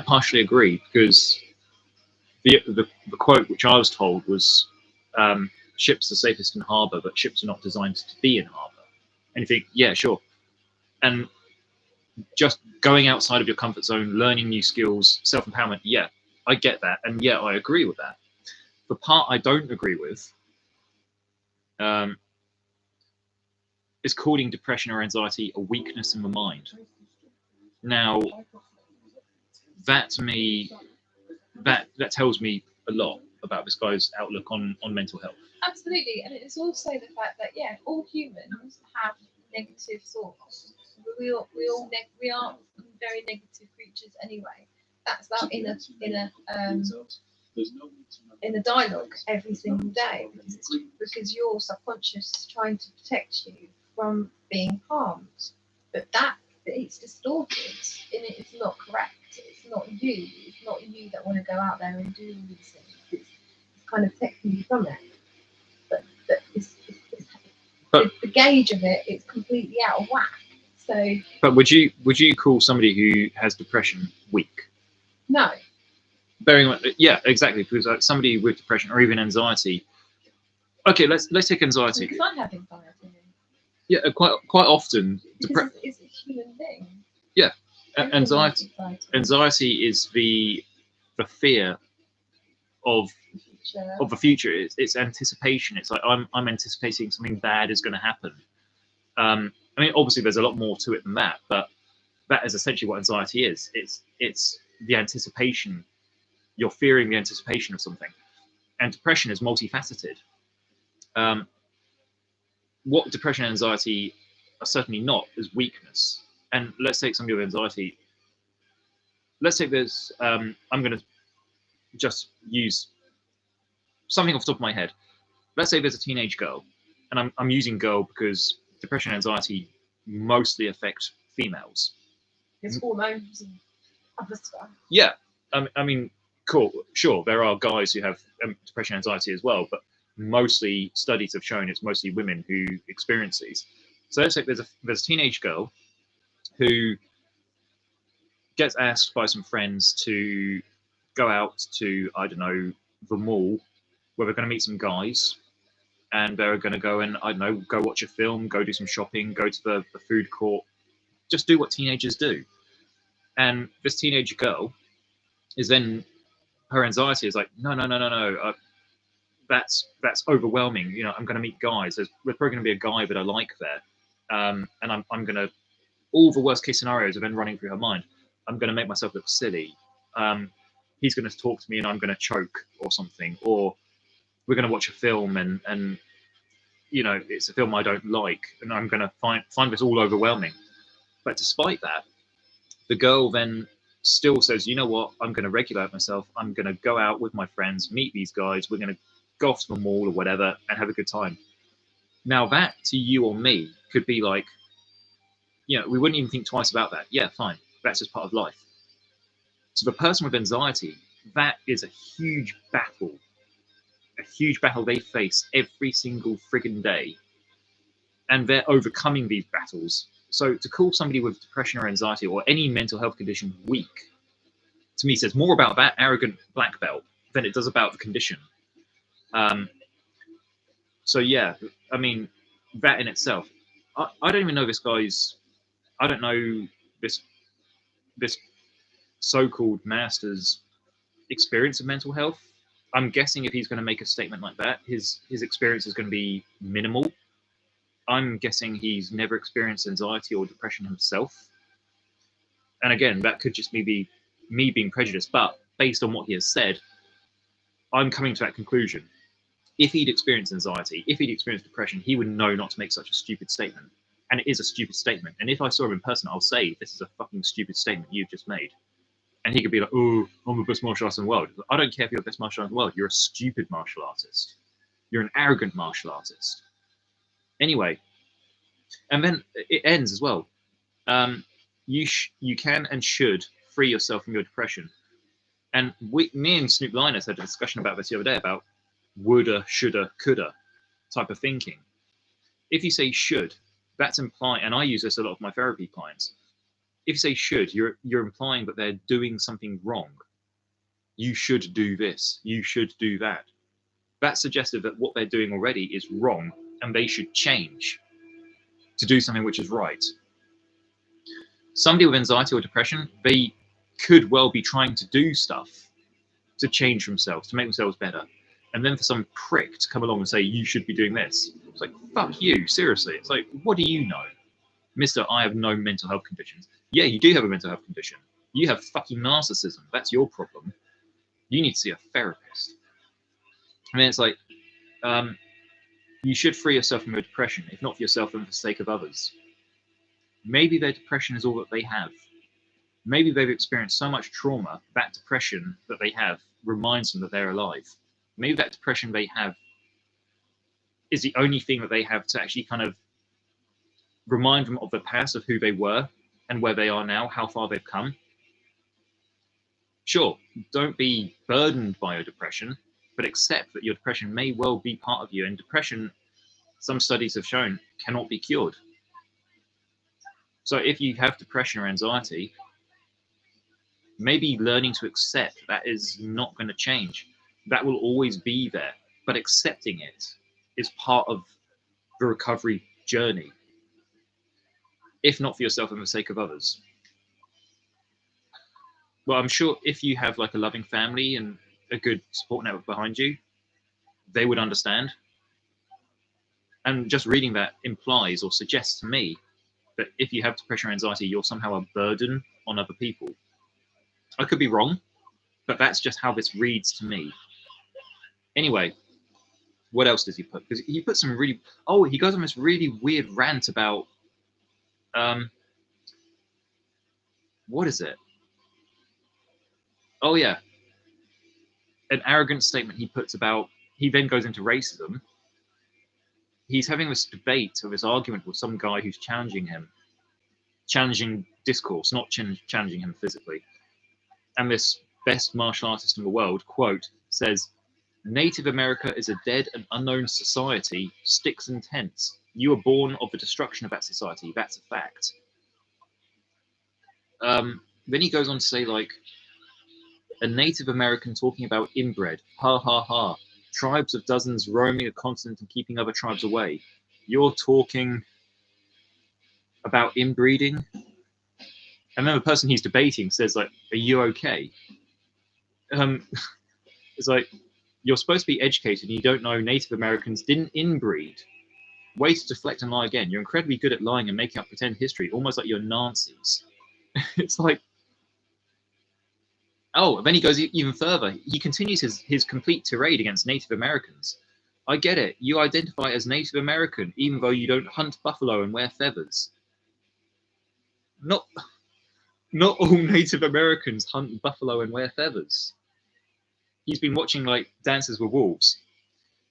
Speaker 1: partially agree, because the quote which I was told was, "Ships are safest in harbour, but ships are not designed to be in harbour." And you think, yeah, sure. And just going outside of your comfort zone, learning new skills, self-empowerment, yeah, I get that, and yeah, I agree with that. The part I don't agree with is calling depression or anxiety a weakness in the mind. Now, that to me, that tells me a lot about this guy's outlook on mental health.
Speaker 2: Absolutely, and it's also the fact that all humans have negative thoughts. We are very negative creatures anyway. That's our inner dialogue every single day, because your subconscious is trying to protect you from being harmed. But it's distorted, and it's not correct. It's not you. It's not you that want to go out there and do all these things. It's kind of protecting you from it. But the gauge of it is completely out of whack. So.
Speaker 1: But would you call somebody who has depression weak?
Speaker 2: No.
Speaker 1: Bearing in mind, yeah, exactly, because like somebody with depression or even anxiety. Okay, let's take anxiety.
Speaker 2: Because I have anxiety.
Speaker 1: Yeah, quite often.
Speaker 2: Because it's a human thing.
Speaker 1: Yeah, anxiety is the fear of the future. It's anticipation. It's like I'm anticipating something bad is going to happen. I mean, obviously, there's a lot more to it than that, but that is essentially what anxiety is. It's the anticipation. You're fearing the anticipation of something, and depression is multifaceted. What depression and anxiety are certainly not is weakness. And let's take somebody with anxiety. Let's take this. I'm going to just use something off the top of my head. Let's say there's a teenage girl, and I'm using girl because depression and anxiety mostly affect females.
Speaker 2: There's hormones and other stuff.
Speaker 1: Yeah, I mean, cool, sure, there are guys who have depression and anxiety as well, but mostly studies have shown it's mostly women who experience these. So let's say there's a teenage girl who gets asked by some friends to go out to, I don't know, the mall, where they're going to meet some guys, and they're going to go and, I don't know, go watch a film, go do some shopping, go to the food court, just do what teenagers do. And this teenage girl is then, her anxiety is like, no, that's overwhelming. You know, I'm going to meet guys. There's probably going to be a guy that I like there, and I'm going to, all the worst case scenarios are then running through her mind. I'm going to make myself look silly. He's going to talk to me and I'm going to choke or something, or we're going to watch a film and you know, it's a film I don't like, and I'm going to find this all overwhelming. But despite that, the girl then still says, you know what, I'm going to regulate myself. I'm going to go out with my friends, meet these guys. We're going to go off to the mall or whatever and have a good time. Now that to you or me could be like, you know, we wouldn't even think twice about that. Yeah, fine. That's just part of life. So the person with anxiety, that is a huge battle they face every single friggin' day. And they're overcoming these battles. So to call somebody with depression or anxiety or any mental health condition weak, to me says more about that arrogant black belt than it does about the condition. So yeah, I mean, that in itself, I don't even know this guy's, I don't know this so-called master's experience of mental health. I'm guessing if he's going to make a statement like that, his experience is going to be minimal. I'm guessing he's never experienced anxiety or depression himself. And again, that could just be me being prejudiced, but based on what he has said, I'm coming to that conclusion. If he'd experienced anxiety, if he'd experienced depression, he would know not to make such a stupid statement. And it is a stupid statement. And if I saw him in person, I'll say, this is a fucking stupid statement you've just made. And he could be like, oh, I'm the best martial artist in the world. I don't care if you're the best martial artist in the world. You're a stupid martial artist. You're an arrogant martial artist. Anyway, and then it ends as well. You can and should free yourself from your depression. And me and Snoop Lioness had a discussion about this the other day about woulda, shoulda, coulda type of thinking. If you say should, that's implying, and I use this a lot of my therapy clients. If you say should, you're implying that they're doing something wrong. You should do this. You should do that. That's suggestive that what they're doing already is wrong and they should change to do something which is right. Somebody with anxiety or depression, they could well be trying to do stuff to change themselves, to make themselves better. And then for some prick to come along and say, you should be doing this. It's like, fuck you, seriously. It's like, what do you know? Mister, I have no mental health conditions. Yeah, you do have a mental health condition. You have fucking narcissism. That's your problem. You need to see a therapist. I mean, it's like, you should free yourself from your depression, if not for yourself, then for the sake of others. Maybe their depression is all that they have. Maybe they've experienced so much trauma, that depression that they have reminds them that they're alive. Maybe that depression they have is the only thing that they have to actually kind of remind them of the past, of who they were and where they are now, how far they've come. Sure, don't be burdened by your depression, but accept that your depression may well be part of you. And depression, some studies have shown, cannot be cured. So if you have depression or anxiety, maybe learning to accept that is not going to change. That will always be there, but accepting it is part of the recovery journey, if not for yourself and for the sake of others. Well, I'm sure if you have like a loving family and a good support network behind you, they would understand. And just reading that implies or suggests to me that if you have depression or anxiety, you're somehow a burden on other people. I could be wrong, but that's just how this reads to me. Anyway, what else does he put? Because he put some really, he goes on this really weird rant about, what is it? Oh yeah, an arrogant statement he puts about, he then goes into racism. He's having this debate or this argument with some guy who's challenging him, challenging discourse, not challenging him physically. And this best martial artist in the world, quote, says, Native America is a dead and unknown society, sticks and tents. You were born of the destruction of that society. That's a fact. Then he goes on to say, like, a Native American talking about inbred, ha ha ha. Tribes of dozens roaming a continent and keeping other tribes away. You're talking about inbreeding? And then the person he's debating says, like, are you okay? It's like, you're supposed to be educated and you don't know Native Americans didn't inbreed. Way to deflect and lie again. You're incredibly good at lying and making up pretend history, almost like you're Nazis. It's like, and then he goes even further. He continues his complete tirade against Native Americans. I get it. You identify as Native American, even though you don't hunt buffalo and wear feathers. Not all Native Americans hunt buffalo and wear feathers. He's been watching like Dances with Wolves.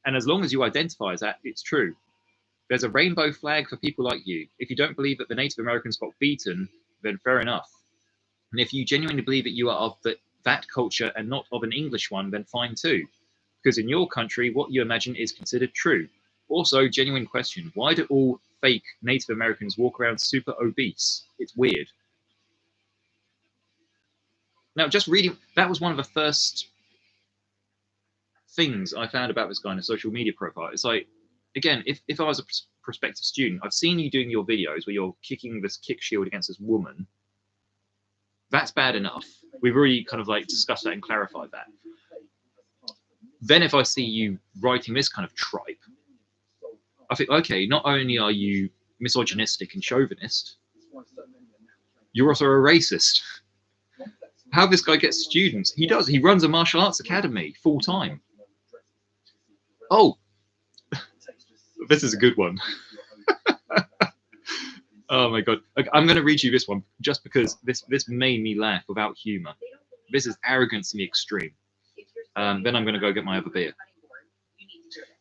Speaker 1: And as long as you identify as that, it's true. There's a rainbow flag for people like you. If you don't believe that the Native Americans got beaten, then fair enough. And if you genuinely believe that you are of that culture and not of an English one, then fine too. Because in your country, what you imagine is considered true. Also, genuine question, why do all fake Native Americans walk around super obese? It's weird. Now, just reading, that was one of the first things I found about this guy in a social media profile. It's like, again, if I was a prospective student, I've seen you doing your videos where you're kicking this kick shield against this woman. That's bad enough. We've already kind of like discussed that and clarified that. Then if I see you writing this kind of tripe, I think, okay, not only are you misogynistic and chauvinist, you're also a racist. How this guy gets students? He does. He runs a martial arts academy full time. Oh, this is a good one. Oh my god. Okay, I'm going to read you this one just because this made me laugh without humour. This is arrogance in the extreme. Then I'm going to go get my other beer.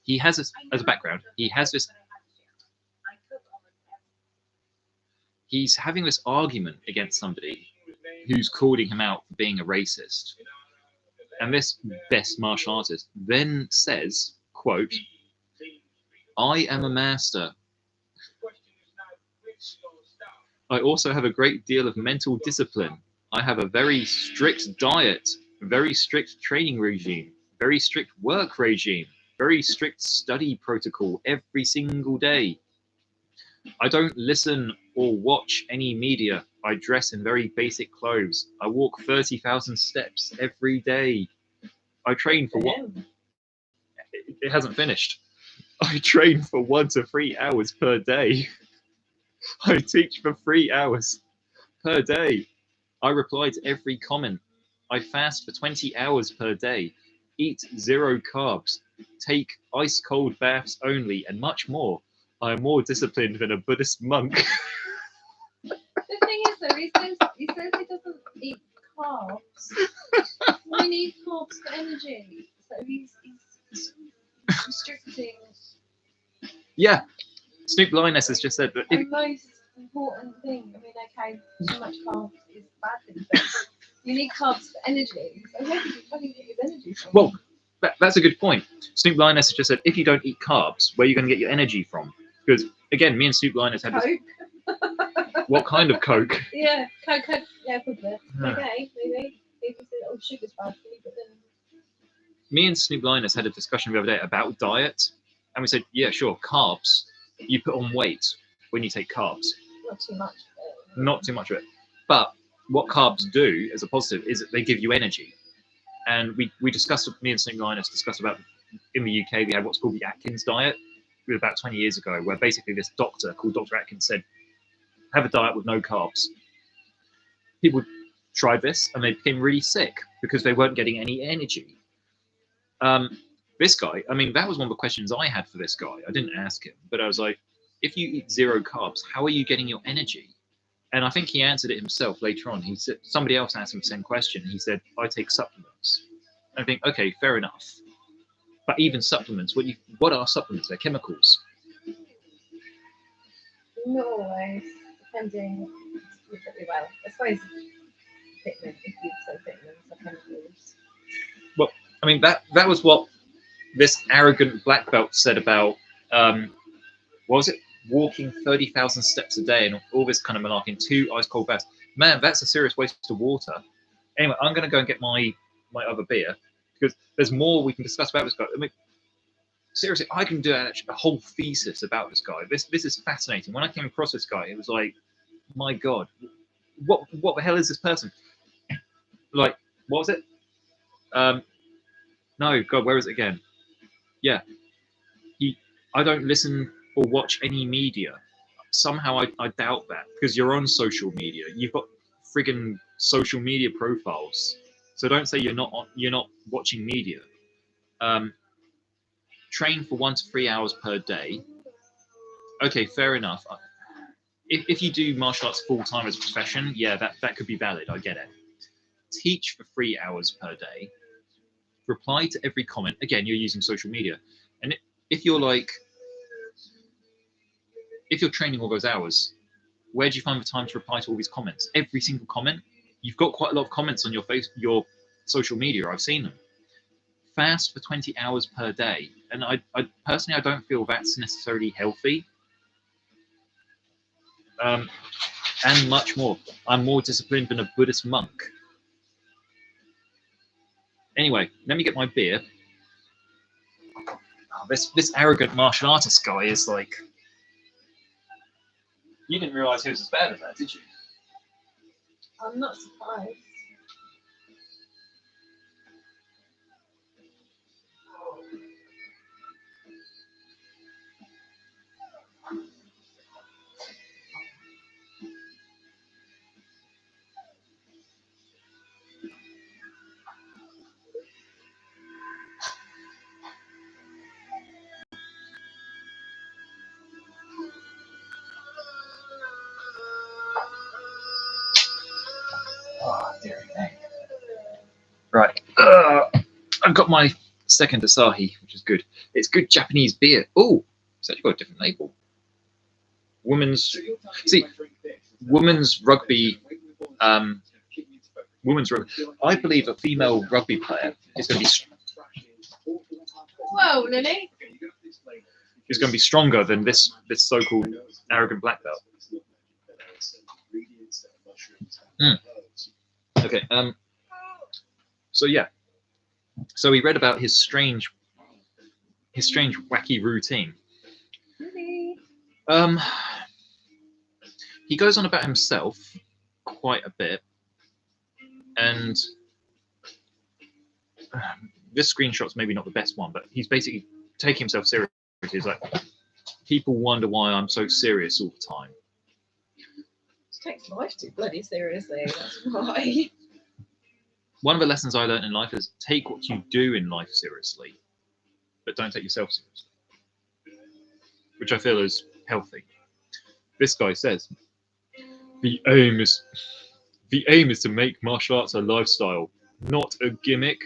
Speaker 1: He has this, as a background, he's having this argument against somebody who's calling him out for being a racist. And this best martial artist then says, quote, "I am a master. I also have a great deal of mental discipline. I have a very strict diet, a very strict training regime, very strict work regime, very strict study protocol every single day. I don't listen or watch any media. I dress in very basic clothes. I walk 30,000 steps every day. I train for what? It hasn't finished. I train for 1 to 3 hours per day. I teach for 3 hours per day. I reply to every comment. I fast for 20 hours per day. Eat 0 carbs. Take ice cold baths only, and much more. I am more disciplined than a Buddhist monk."
Speaker 2: The thing is, though, he says he doesn't eat carbs. We need carbs for energy, so he's restricting.
Speaker 1: Yeah, Snoop Lioness has just said that.
Speaker 2: The most important thing. I mean, okay, too much carbs is a bad thing, but you need carbs for energy. So where do you fucking get your energy from?
Speaker 1: Well, that's a good point. Snoop Lioness has just said, if you don't eat carbs, where are you going to get your energy from? Because again, me and Snoop Lioness had this.
Speaker 2: Coke.
Speaker 1: What kind of Coke?
Speaker 2: Yeah, Coke. Yeah, probably. Okay, maybe. People say, "Oh, sugar's bad for you," but then.
Speaker 1: Me and Snoop Lioness had a discussion the other day about diet, and we said, yeah, sure, carbs. You put on weight when you take carbs.
Speaker 2: Not too much.
Speaker 1: Not too much of it. But what carbs do, as a positive, is that they give you energy. And we discussed, me and Snoop Lioness discussed about, in the UK, we had what's called the Atkins diet, about 20 years ago, where basically this doctor called Dr. Atkins said, have a diet with no carbs. People tried this and they became really sick because they weren't getting any energy. This guy, I mean, that was one of the questions I had for this guy. I didn't ask him, but I was like, if you eat 0 carbs, how are you getting your energy? And I think he answered it himself later on. He said, somebody else asked him the same question. He said, I take supplements. And I think, okay, fair enough. But even supplements, what are supplements? They're chemicals.
Speaker 2: Not always, depending. Well, I suppose vitamin, if you say vitamins are chemicals.
Speaker 1: Well, I mean, that was what this arrogant black belt said about, what was it? Walking 30,000 steps a day and all this kind of malarkey, 2 ice cold baths. Man, that's a serious waste of water. Anyway, I'm going to go and get my other beer because there's more we can discuss about this guy. I mean, seriously, I can do a whole thesis about this guy. This is fascinating. When I came across this guy, it was like, my God, what the hell is this person? Like, what was it? No, God, where is it again? Yeah, I don't listen or watch any media. Somehow I doubt that because you're on social media. You've got friggin' social media profiles. So don't say you're not watching media. Train for 1 to 3 hours per day. Okay, fair enough. If you do martial arts full time as a profession, yeah, that could be valid. I get it. Teach for 3 hours per day. Reply to every comment. Again, you're using social media, and if you're training all those hours, where do you find the time to reply to all these comments? Every single comment. You've got quite a lot of comments on your social media. I've seen them. Fast for 20 hours per day, and I personally I don't feel that's necessarily healthy. And much more. I'm more disciplined than a Buddhist monk. Anyway, let me get my beer. Oh, this arrogant martial artist guy is like. You didn't realise he was as bad as that, did you?
Speaker 2: I'm not surprised.
Speaker 1: Right. I've got my second Asahi, which is good. It's good Japanese beer. Oh, it's actually got a different label. Women's rugby. Women's rugby. I believe a female rugby player is going to be.
Speaker 2: Whoa, Lily.
Speaker 1: Is going to be stronger than this so-called arrogant black belt. Okay. So yeah. So we read about his strange, wacky routine.
Speaker 2: Lily.
Speaker 1: He goes on about himself quite a bit, and this screenshot's maybe not the best one, but he's basically taking himself seriously. He's like, people wonder why I'm so serious all the time.
Speaker 2: It takes life too bloody seriously. That's why.
Speaker 1: One of the lessons I learned in life is take what you do in life seriously, but don't take yourself seriously, which I feel is healthy. This guy says, the aim is to make martial arts a lifestyle, not a gimmick.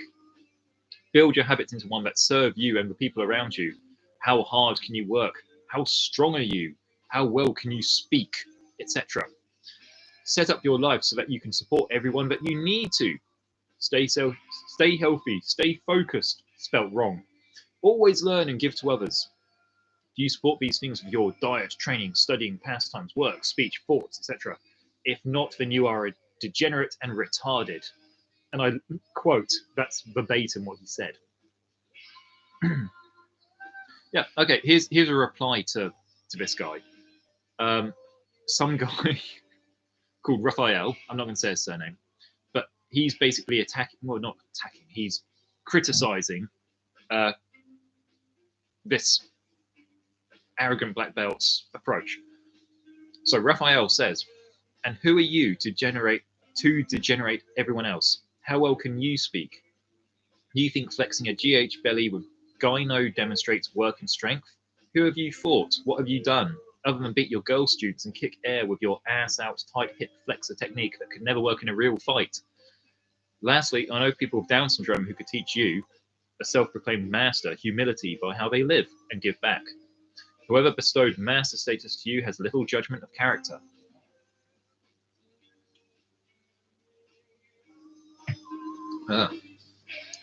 Speaker 1: Build your habits into one that serve you and the people around you. How hard can you work? How strong are you? How well can you speak? Etc. Set up your life so that you can support everyone that you need to. Stay healthy, stay focused, spelt wrong. Always learn and give to others. Do you support these things with your diet, training, studying, pastimes, work, speech, thoughts, etc.? If not, then you are a degenerate and retarded. And I quote, that's verbatim what he said. Yeah, okay, here's a reply to this guy. Some guy called Raphael, I'm not going to say his surname, but he's basically not attacking, he's criticizing this arrogant black belt's approach. So Raphael says, and who are you to degenerate everyone else? How well can you speak? You think flexing a GH belly with gyno demonstrates work and strength? Who have you fought? What have you done? Other than beat your girl students and kick air with your ass out tight hip flexor technique that could never work in a real fight. Lastly, I know people with Down syndrome who could teach you, a self-proclaimed master, humility by how they live and give back. Whoever bestowed master status to you has little judgment of character.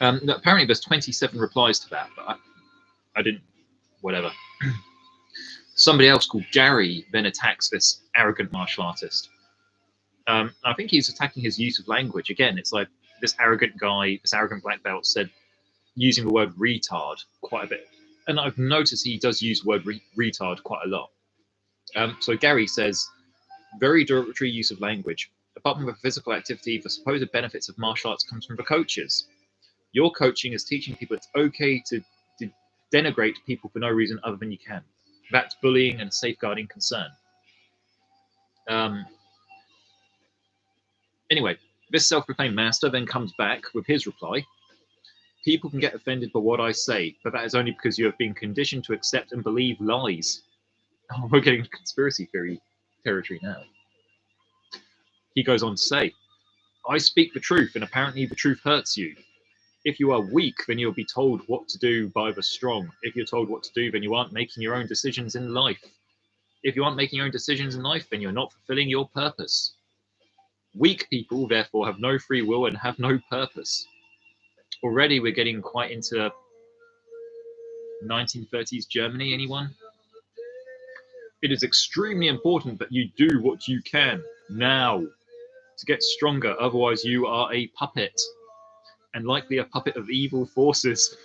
Speaker 1: Apparently there's 27 replies to that, but I didn't, whatever. Somebody else called Gary then attacks this arrogant martial artist. I think he's attacking his use of language. Again, it's like this arrogant guy, this arrogant black belt said, using the word retard quite a bit. And I've noticed he does use the word retard quite a lot. So Gary says, very derogatory use of language. Apart from the physical activity, the supposed benefits of martial arts comes from the coaches. Your coaching is teaching people it's okay to denigrate people for no reason other than you can. That's bullying and safeguarding concern. Anyway, this self-proclaimed master then comes back with his reply. People can get offended by what I say, but that is only because you have been conditioned to accept and believe lies. Oh, we're getting conspiracy theory territory now. He goes on to say, I speak the truth, and apparently the truth hurts you. If you are weak, then you'll be told what to do by the strong. If you're told what to do, then you aren't making your own decisions in life. If you aren't making your own decisions in life, then you're not fulfilling your purpose. Weak people, therefore, have no free will and have no purpose. Already we're getting quite into 1930s Germany, anyone? It is extremely important that you do what you can now to get stronger, otherwise you are a puppet, and likely a puppet of evil forces.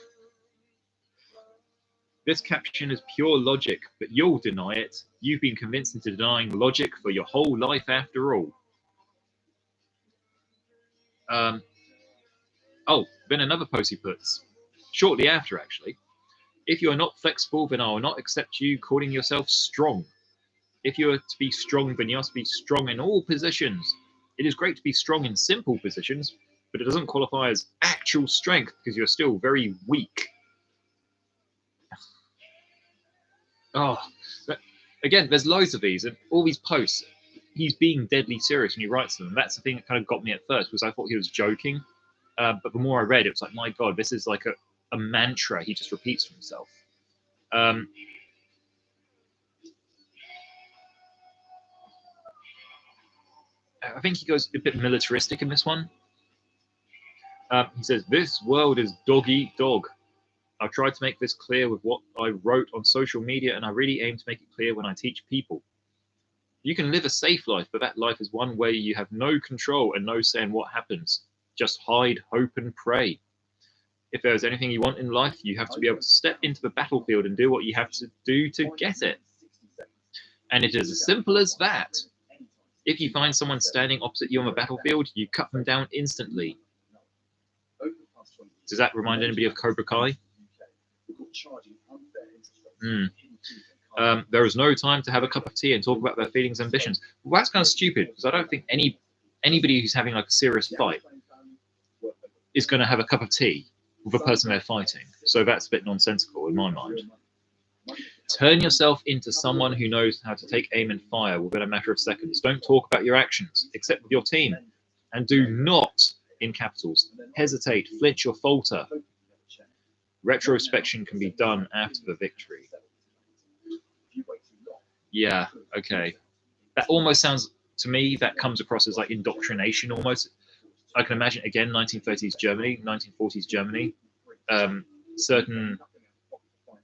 Speaker 1: This caption is pure logic, but you'll deny it. You've been convinced into denying logic for your whole life after all. Then another post he puts, shortly after actually. If you are not flexible, then I will not accept you calling yourself strong. If you are to be strong, then you must be strong in all positions. It is great to be strong in simple positions, but it doesn't qualify as actual strength because you're still very weak. Oh, again, there's loads of these, and all these posts. he's being deadly serious when he writes them. That's the thing that kind of got me at first, because I thought he was joking. But the more I read, it was like, my God, this is like a mantra he just repeats to himself. I think he goes a bit militaristic in this one. He says, "This world is dog eat dog. I've tried to make this clear with what I wrote on social media, and I really aim to make it clear when I teach people. You can live a safe life, but that life is one where you have no control and no say in what happens. Just hide, hope, and pray. If there's anything you want in life, you have to be able to step into the battlefield and do what you have to do to get it. And it is as simple as that. If you find someone standing opposite you on the battlefield, you cut them down instantly." Does that remind anybody of Cobra Kai? There is no time to have a cup of tea and talk about their feelings and ambitions. Well, that's kind of stupid, because I don't think anybody who's having like a serious fight is going to have a cup of tea with the person they're fighting. So that's a bit nonsensical in my mind. Turn yourself into someone who knows how to take aim and fire within a matter of seconds. Don't talk about your actions, except with your team. And do not, in capitals, hesitate, flinch, or falter. Retrospection can be done after the victory. Yeah, okay. That almost sounds, to me, that comes across as like indoctrination almost. I can imagine, again, 1930s Germany, 1940s Germany, certain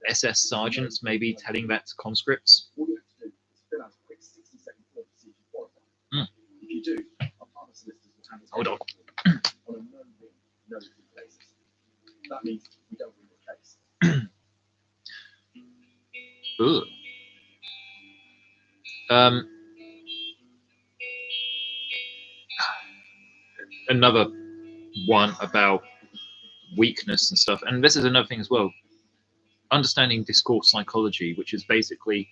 Speaker 1: SS sergeants maybe telling that to conscripts. Hold on. Another one about weakness and stuff, and this is another thing as well. Understanding discourse psychology, which is basically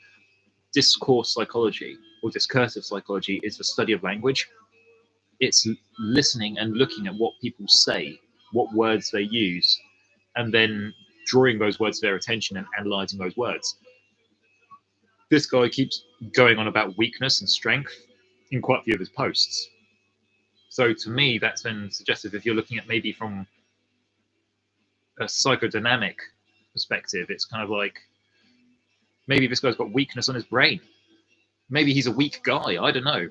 Speaker 1: discourse psychology or discursive psychology, is the study of language. It's listening and looking at what people say, what words they use, and then drawing those words to their attention and analyzing those words. This guy keeps going on about weakness and strength in quite a few of his posts. So to me, that's then suggestive if you're looking at maybe from a psychodynamic perspective, it's kind of like maybe this guy's got weakness on his brain. Maybe he's a weak guy. I don't know.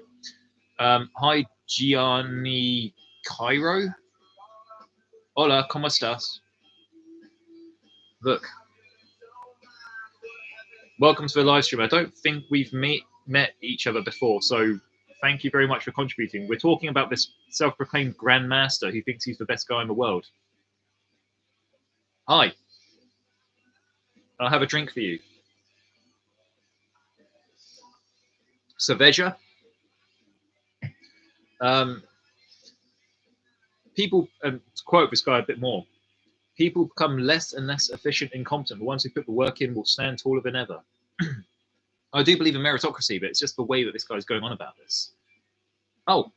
Speaker 1: Hi, Gianni Cairo. Hola, ¿cómo estás? Look. Welcome to the live stream. I don't think we've met each other before, so thank you very much for contributing. We're talking about this self-proclaimed grandmaster who thinks he's the best guy in the world. Hi. I'll have a drink for you. Cerveja. People, to quote this guy a bit more, people become less and less efficient and competent. The ones who put the work in will stand taller than ever. I do believe in meritocracy, but it's just the way that this guy's going on about this. Oh,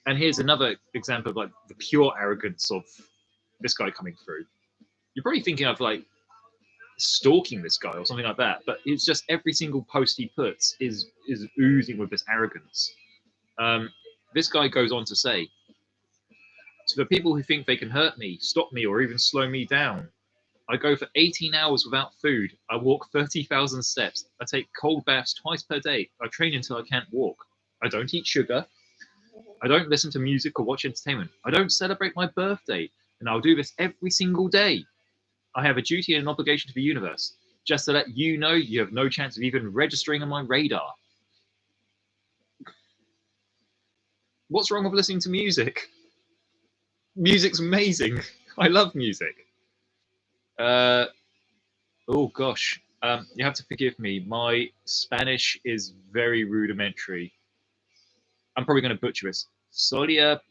Speaker 1: and here's another example of like the pure arrogance of this guy coming through. You're probably thinking of like stalking this guy or something like that, but it's just every single post he puts is oozing with this arrogance. This guy goes on to say, "To the people who think they can hurt me, stop me, or even slow me down, I go for 18 hours without food. I walk 30,000 steps. I take cold baths twice per day. I train until I can't walk. I don't eat sugar. I don't listen to music or watch entertainment. I don't celebrate my birthday. And I'll do this every single day. I have a duty and an obligation to the universe. Just to let you know, you have no chance of even registering on my radar." What's wrong with listening to music? Music's amazing. I love music. Oh gosh, you have to forgive me. My Spanish is very rudimentary. I'm probably going to butcher this. Solía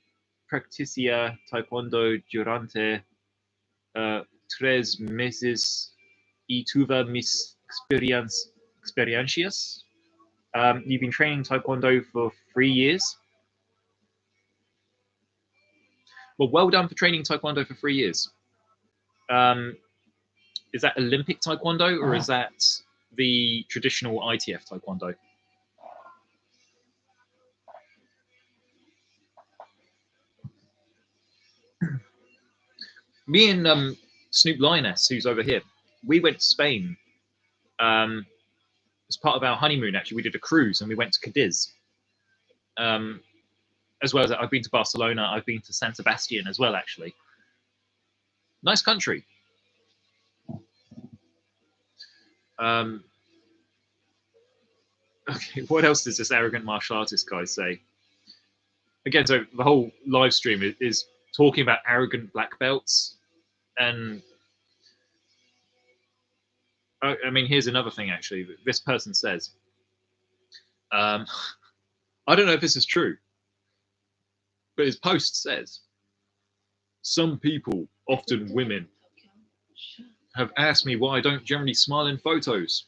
Speaker 1: practicar taekwondo durante 3 meses y tuve mis experiencias. You've been training taekwondo for 3 years. Well done for training taekwondo for 3 years. Is that Olympic taekwondo or is that the traditional ITF taekwondo? Me and Snoop Lioness, who's over here, we went to Spain as part of our honeymoon. Actually, we did a cruise and we went to Cadiz. As well as I've been to Barcelona, I've been to San Sebastian as well. Actually, nice country. Okay, what else does this arrogant martial artist guy say? Again, so the whole live stream is talking about arrogant black belts, and I mean, here's another thing. Actually, this person says, I don't know if this is true, but his post says, some people, often women, have asked me why I don't generally smile in photos.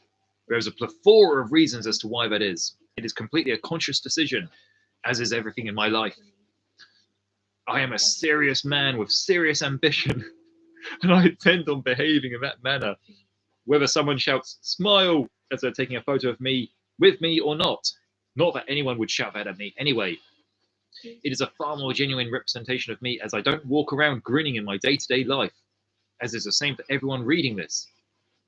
Speaker 1: There's a plethora of reasons as to why that is. It is completely a conscious decision, as is everything in my life. I am a serious man with serious ambition, and I intend on behaving in that manner, whether someone shouts smile as they're taking a photo of me, with me or not. Not that anyone would shout that at me anyway. It is a far more genuine representation of me, as I don't walk around grinning in my day-to-day life, as is the same for everyone reading this.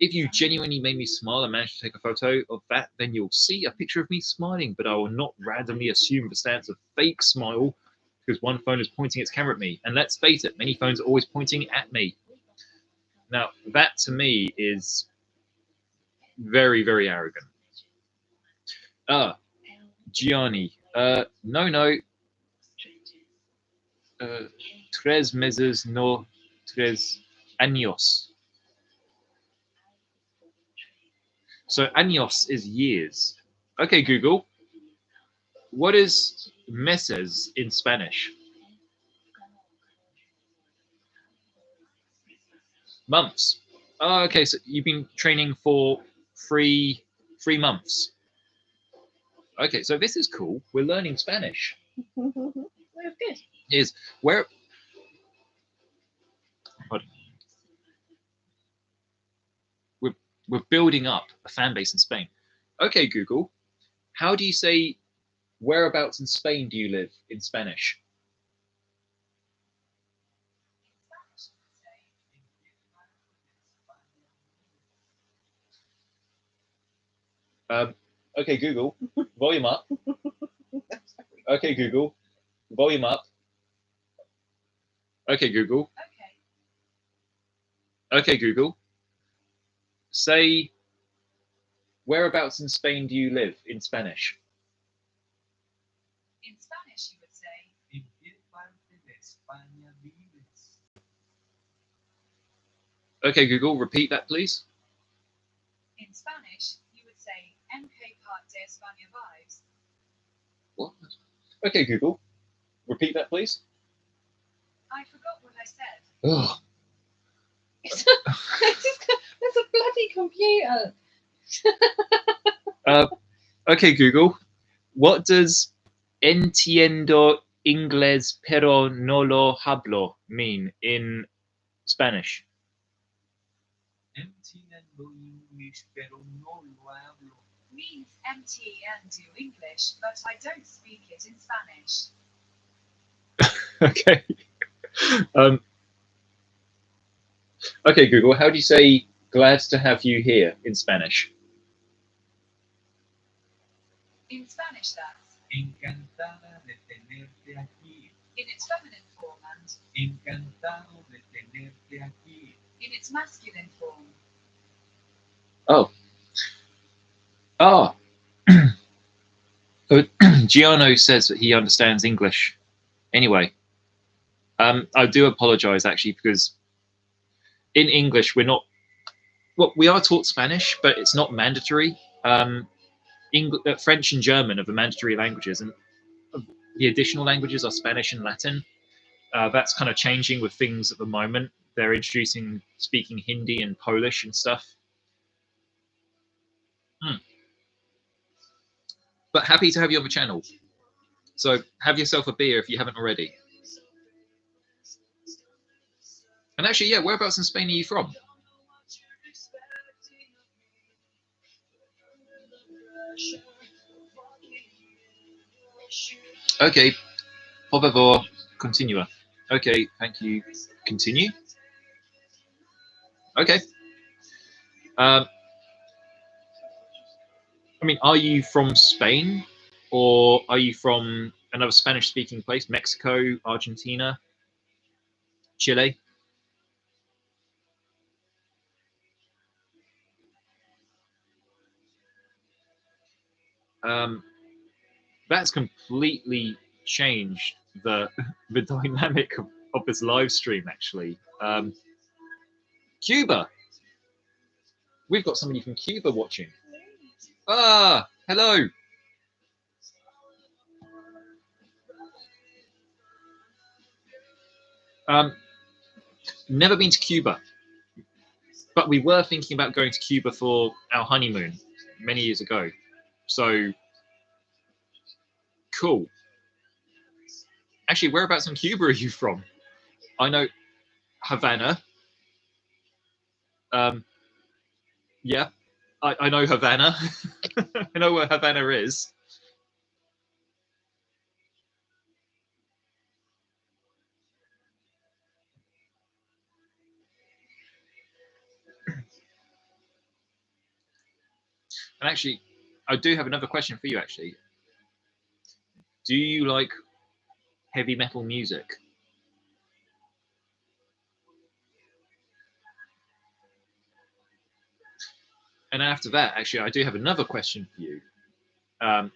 Speaker 1: If you genuinely made me smile and managed to take a photo of that, then you'll see a picture of me smiling, but I will not randomly assume the stance of fake smile because one phone is pointing its camera at me. And let's face it, many phones are always pointing at me. Now, that to me is very, very arrogant. Gianni. No. 3 meses, no 3 años. So años is years. Okay, Google. What is meses in Spanish? Months. Oh, okay, so you've been training for 3 months. Okay, so this is cool. We're learning Spanish.
Speaker 2: That's good.
Speaker 1: Is where we're building up a fan base in Spain. Okay, Google, how do you say whereabouts in Spain do you live in Spanish? Okay, Google, volume up. Okay, Google, volume up. Okay, Google. Okay, Google. Say, whereabouts in Spain do you live in Spanish?
Speaker 3: In Spanish, you would say, ¿en qué parte de España vives?
Speaker 1: Okay, Google, repeat that, please.
Speaker 3: In Spanish, you would say, ¿en qué parte de España vives?
Speaker 1: What? Okay, Google, repeat that, please.
Speaker 3: I forgot what I said.
Speaker 1: Ugh.
Speaker 2: It's a bloody computer.
Speaker 1: Okay, Google, what does entiendo inglés pero no lo hablo mean in Spanish?
Speaker 3: Entiendo English, pero no lo hablo. Means entiendo English, but I don't speak it in Spanish.
Speaker 1: Okay. Okay, Google, how do you say glad to have you here in Spanish?
Speaker 3: In Spanish, that's encantada de tenerte aquí. In its feminine form, and encantado de tenerte aquí. In its masculine form.
Speaker 1: Oh. Giano says that he understands English. Anyway, I do apologize actually, because in English we are taught Spanish, but it's not mandatory. French and German are the mandatory languages, and the additional languages are Spanish and Latin. That's kind of changing with things at the moment. They're introducing speaking Hindi and Polish and stuff. But happy to have you on the channel. So have yourself a beer if you haven't already. And actually, yeah, whereabouts in Spain are you from? Okay, por favor, continúa. Okay, thank you. Continue. Okay. I mean, are you from Spain, or are you from another Spanish-speaking place? Mexico, Argentina, Chile? That's completely changed the the dynamic of this live stream. Actually, Cuba. We've got somebody from Cuba watching. Ah, hello. Never been to Cuba, but we were thinking about going to Cuba for our honeymoon many years ago. So cool. Actually, whereabouts in Cuba are you from? I know Havana. Yeah, I know Havana. I know where Havana is. And actually, I do have another question for you, actually. Do you like heavy metal music? And after that, actually, I do have another question for you,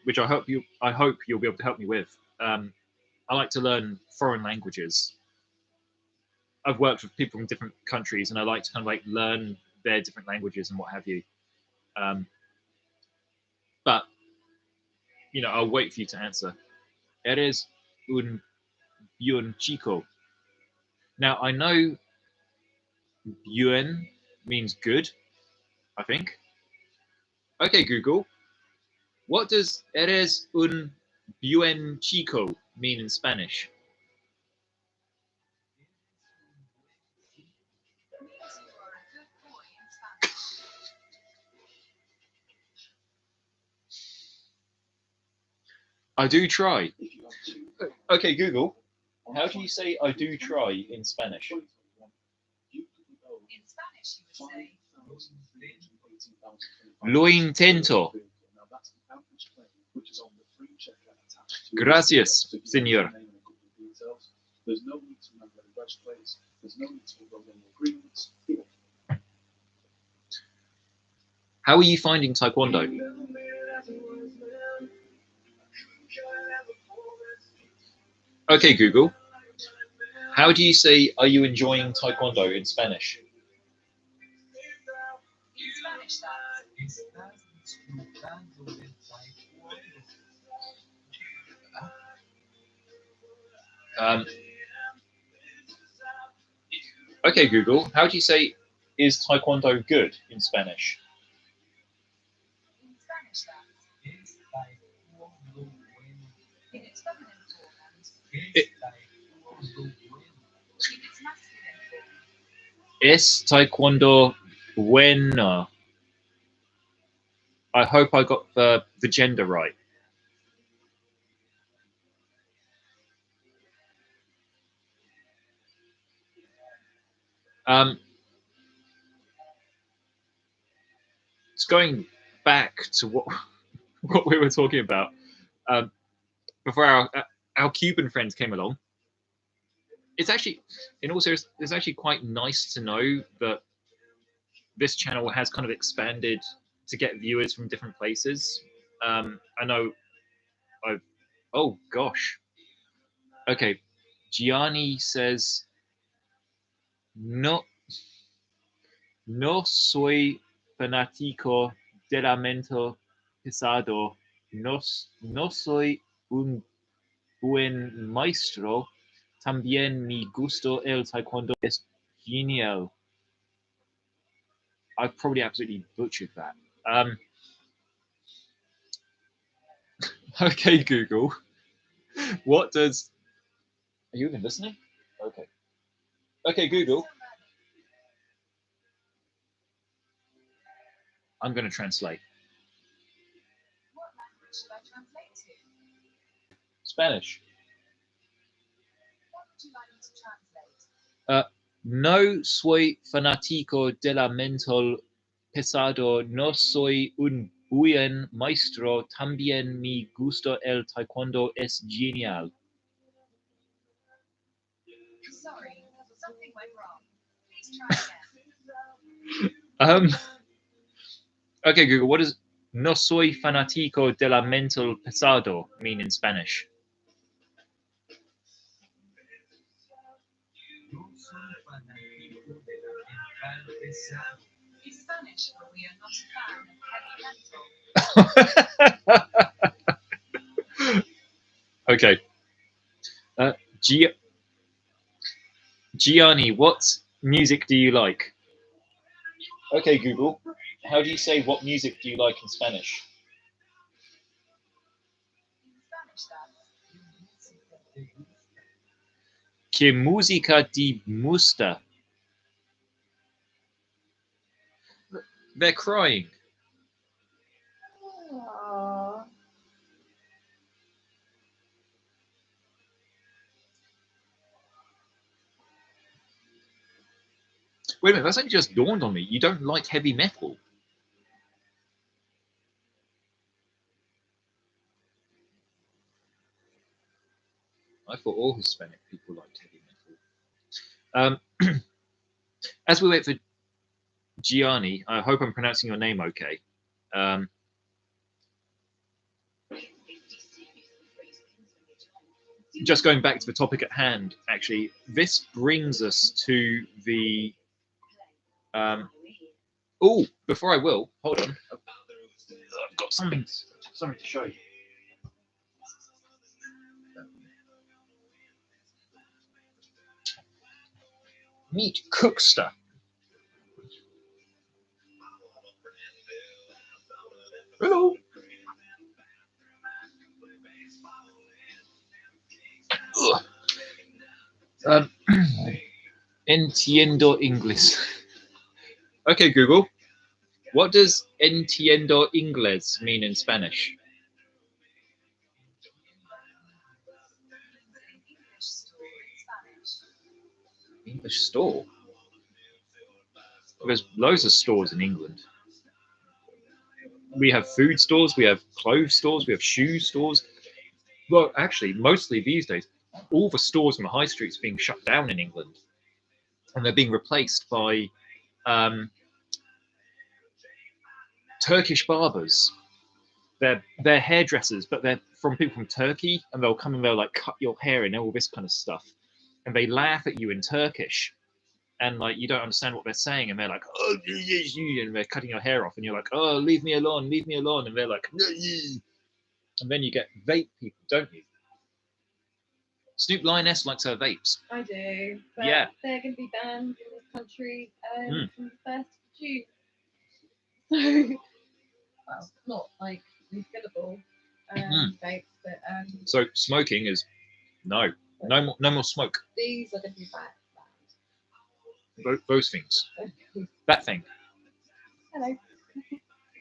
Speaker 1: which I hope you'll be able to help me with. I like to learn foreign languages. I've worked with people from different countries, and I like to kind of like learn their different languages and what have you. But I'll wait for you to answer. Eres un buen chico. Now I know buen means good, I think. Okay, Google. What does eres un buen chico mean in Spanish? I do try. Okay, Google. How do you say I do try in Spanish?
Speaker 3: In Spanish, you would say.
Speaker 1: Lo intento. Gracias, señor. How are you finding Taekwondo? Okay, Google. How do you say, are you enjoying Taekwondo in Spanish?
Speaker 3: In Spanish, that's.
Speaker 1: Okay, Google. How do you say, is Taekwondo good in Spanish?
Speaker 3: In Spanish, that's. In its feminine form and.
Speaker 1: It-
Speaker 3: In its masculine form.
Speaker 1: Es Taekwondo bueno? I hope I got the gender right. It's going back to what we were talking about before our Cuban friends came along. It's actually, in all seriousness, it's actually quite nice to know that this channel has kind of expanded to get viewers from different places. I know oh gosh. Okay, Gianni says, no, no soy fanático del lamento pesado, no soy un buen maestro, también mi gusto el taekwondo es genial. I probably absolutely butchered that. Okay, Google. What does... Are you even listening? Okay. Okay, Google. I'm going to translate.
Speaker 3: What language should I translate to?
Speaker 1: Spanish.
Speaker 3: What would you like me to translate?
Speaker 1: No soy fanático de la mental pesado, no soy un buen maestro, también me gusta el taekwondo, es genial.
Speaker 3: Sorry, something went wrong. Please try again.
Speaker 1: Okay, Google, what does no soy fanático de la mental pesado mean in Spanish?
Speaker 3: No soy fanático de la mental pesado. In Spanish, we are not a fan of heavy metal.
Speaker 1: Okay. Gianni, what music do you like? Okay, Google, how do you say what music do you like in Spanish?
Speaker 3: In Spanish, that's
Speaker 1: ¿Qué música te gusta? They're crying.
Speaker 2: Aww.
Speaker 1: Wait a minute, that's only just dawned on me. You don't like heavy metal. I thought all Hispanic people liked heavy metal. As we wait for Gianni, I hope I'm pronouncing your name okay. Just going back to the topic at hand, actually, this brings us to the. Oh, before I will, hold on. I've got something to show you. Meet Cookster. Hello. Entiendo inglés. Okay, Google. What does entiendo inglés mean in Spanish? English store. There's loads of stores in England. We have food stores, we have clothes stores, we have shoe stores. Well, actually, mostly these days, all the stores on the high streets are being shut down in England, and they're being replaced by Turkish barbers. They're hairdressers, but they're from people from Turkey, and they'll come and they'll like cut your hair and all this kind of stuff, and they laugh at you in Turkish. And like you don't understand what they're saying, and they're like, oh, and they're cutting your hair off, and you're like, oh, leave me alone, and they're like, and then you get vape people, don't you? Snoop Lioness likes her vapes.
Speaker 2: I do. But
Speaker 1: Yeah.
Speaker 2: they're going to be banned in this country from the 1st of June. So, well, not like refillable vapes, but
Speaker 1: So smoking is no more smoke.
Speaker 2: These are going to be banned.
Speaker 1: Those things. That thing.
Speaker 2: Hello.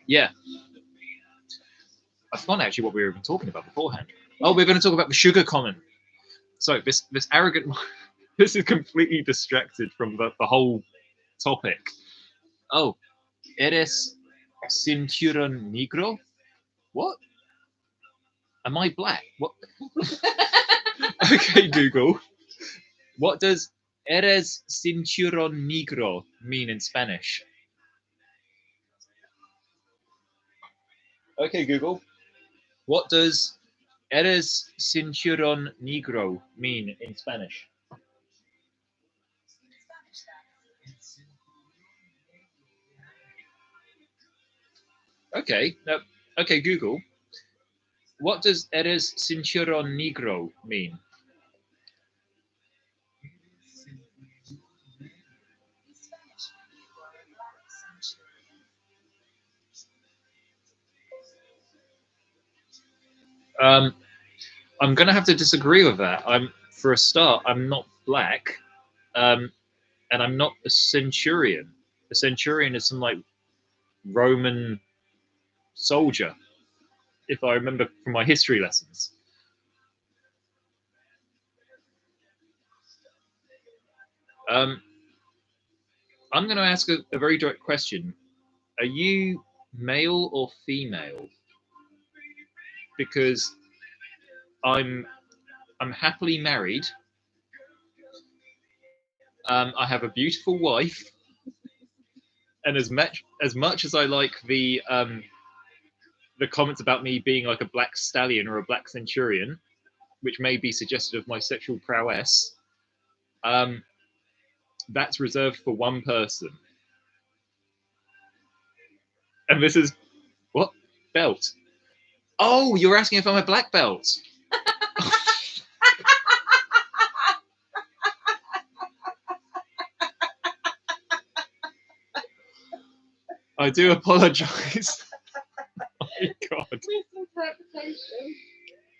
Speaker 1: Yeah. I forgot actually what we were even talking about beforehand. Oh, we're going to talk about the sugar common. So this arrogant, this is completely distracted from the whole topic. Oh, eres cinturón negro? What? Am I black? What? Okay, Google. What does eres cinturón negro mean in Spanish? Okay, Google. What does eres cinturón negro mean in Spanish? Okay. Now, okay, Google. What does eres cinturón negro mean? I'm going to have to disagree with that. For a start, I'm not black, and I'm not a centurion. A centurion is some like Roman soldier, if I remember from my history lessons. I'm going to ask a very direct question. Are you male or female? Because I'm happily married. I have a beautiful wife, and as much as I like the comments about me being like a black stallion or a black centurion, which may be suggestive of my sexual prowess, that's reserved for one person. And this is what? Belt. Oh, you're asking if I'm a black belt. I do apologize. Oh my god.
Speaker 2: Misinterpretation.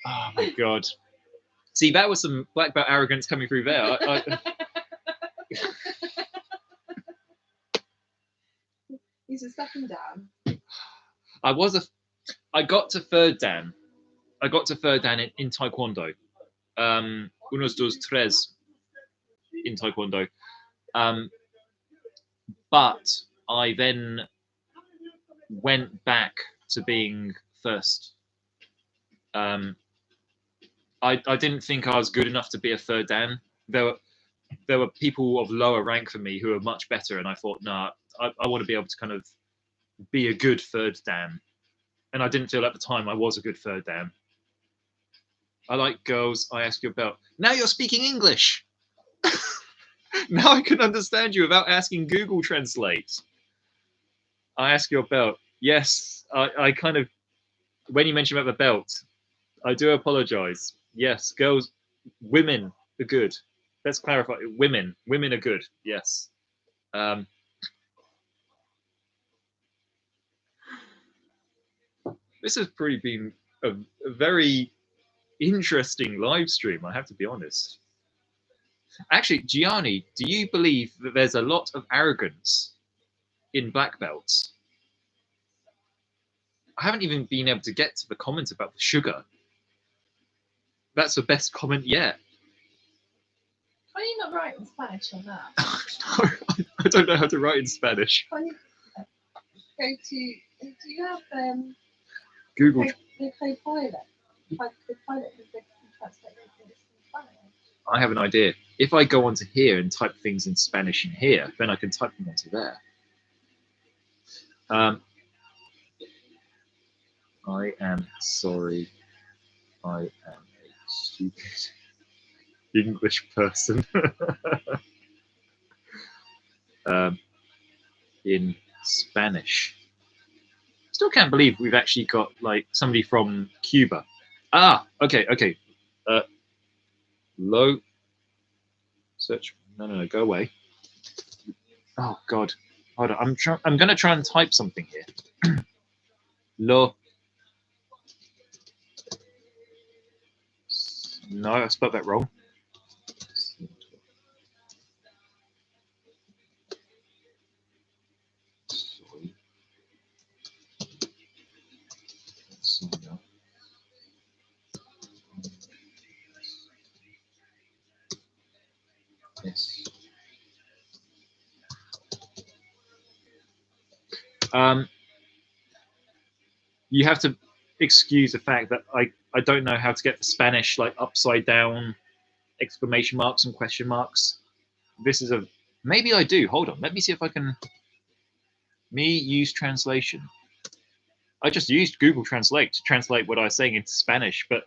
Speaker 1: Oh my god. See, that was some black belt arrogance coming through there.
Speaker 2: He's a second Dan.
Speaker 1: I got to third Dan. I got to third Dan in Taekwondo. Unos, dos, tres in Taekwondo. But I then went back to being first. I didn't think I was good enough to be a third Dan. There were people of lower rank than me who were much better, and I thought, nah, I want to be able to kind of be a good third Dan. And I didn't feel at the time I was a good third Dan. I like girls. I ask your belt. Now you're speaking English. Now I can understand you without asking Google Translate. I ask your belt. Yes, I kind of, when you mentioned about the belt, I do apologize. Yes, girls, women are good. Let's clarify. Women are good. Yes. This has pretty been a very interesting live stream, I have to be honest. Actually, Gianni, do you believe that there's a lot of arrogance in black belts? I haven't even been able to get to the comment about the sugar. That's the best comment yet.
Speaker 2: Why are you not writing Spanish on that?
Speaker 1: No, I don't know how to write in Spanish.
Speaker 2: Go to. Do you have
Speaker 1: Google.
Speaker 2: the Copilot? Copilot because they can translate it into Spanish.
Speaker 1: I have an idea. If I go onto here and type things in Spanish in here, then I can type them onto there. I am sorry. I am a stupid English person. In Spanish. Still can't believe we've actually got like somebody from Cuba. Ah, okay. Low search. No, go away. Oh God, hold on. I'm gonna try and type something here. Lo. No, I spelled that wrong. Sorry. Yes. You have to excuse the fact that I don't know how to get the Spanish like upside down exclamation marks and question marks. This is maybe I do. Hold on. Let me see if I can. Use translation. I just used Google Translate to translate what I was saying into Spanish, but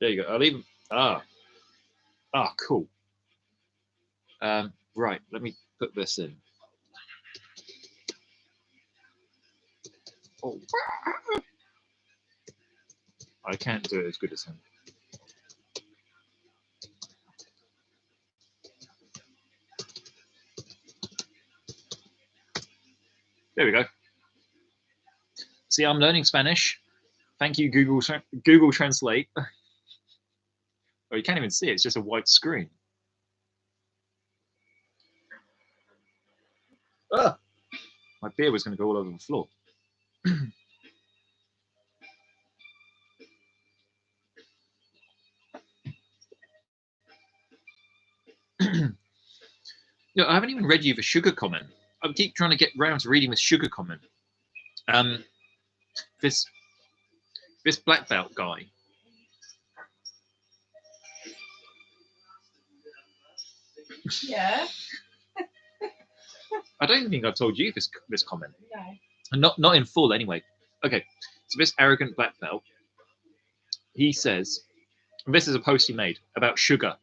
Speaker 1: there you go. I'll even cool. Right, let me put this in. Oh. I can't do it as good as him. There we go. See, I'm learning Spanish. Thank you, Google Translate. Oh, you can't even see it. It's just a white screen. Ah! My beer was going to go all over the floor. No, I haven't even read you the sugar comment. I keep trying to get round to reading this sugar comment. This black belt guy.
Speaker 2: Yeah.
Speaker 1: I don't think I've told you this comment.
Speaker 2: No.
Speaker 1: And not in full anyway. Okay, so this arrogant black belt, he says, and this is a post he made about sugar,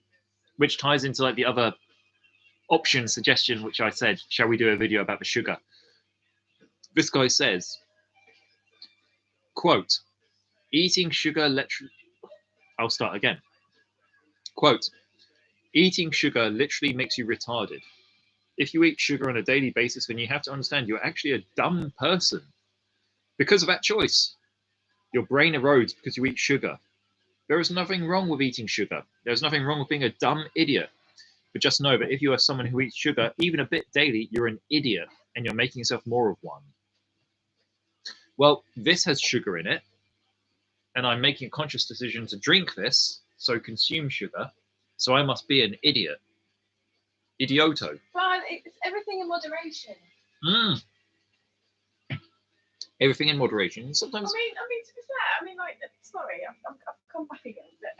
Speaker 1: which ties into like the other option suggestion, which I said, shall we do a video about the sugar? This guy says, quote, eating sugar literally, I'll start again. Quote, eating sugar literally makes you retarded. If you eat sugar on a daily basis, then you have to understand you're actually a dumb person. Because of that choice, your brain erodes because you eat sugar. There is nothing wrong with eating sugar. There's nothing wrong with being a dumb idiot. But just know that if you are someone who eats sugar even a bit daily, you're an idiot and you're making yourself more of one. Well, this has sugar in it, and I'm making a conscious decision to drink this, so consume sugar, so I must be an idiot. Idioto.
Speaker 2: But it's everything in moderation.
Speaker 1: Everything in moderation. Sometimes.
Speaker 2: I mean, to be fair, like, sorry, I've come back again. But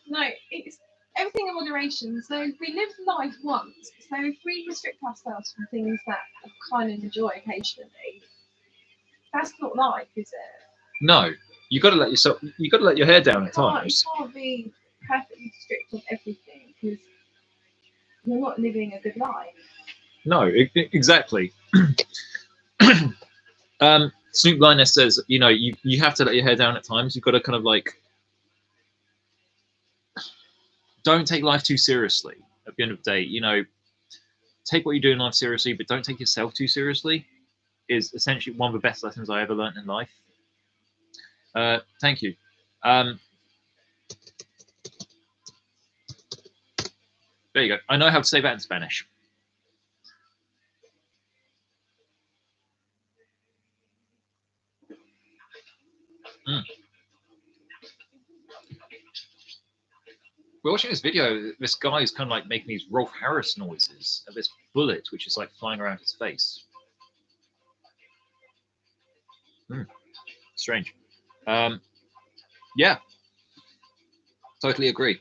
Speaker 2: no, it's everything in moderation. So we live life once. So if we restrict ourselves from things that we kind of enjoy occasionally, that's not life, is it?
Speaker 1: No, you got to let yourself. You got to let your hair down at times.
Speaker 2: You can't be perfectly strict on everything because you're not living a good life.
Speaker 1: No, exactly. Snoop Lioness says, you have to let your hair down at times. You've got to kind of like, don't take life too seriously. At the end of the day, take what you do in life seriously, but don't take yourself too seriously. Is essentially one of the best lessons I ever learned in life. Thank you. There you go. I know how to say that in Spanish. We're watching this video. This guy is kind of like making these Rolf Harris noises of this bullet, which is like flying around his face. Strange. Yeah, totally agree.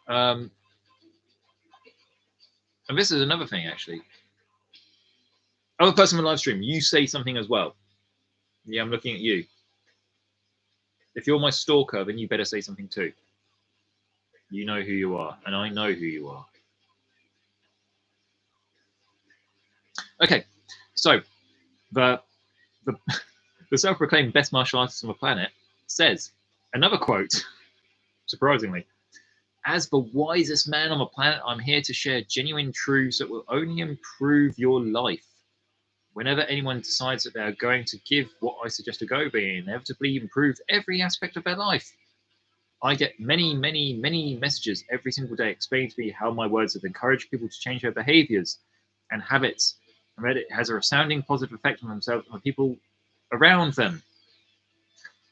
Speaker 1: And this is another thing, actually. Other person on live stream, you say something as well. Yeah, I'm looking at you. If you're my stalker, then you better say something too. You know who you are, and I know who you are. Okay, so the self-proclaimed best martial artist on the planet says, another quote, surprisingly, as the wisest man on the planet, I'm here to share genuine truths that will only improve your life. Whenever anyone decides that they're going to give what I suggest a go, they inevitably improve every aspect of their life. I get many, many, many messages every single day explaining to me how my words have encouraged people to change their behaviors and habits, and that it has a resounding positive effect on themselves and the people around them.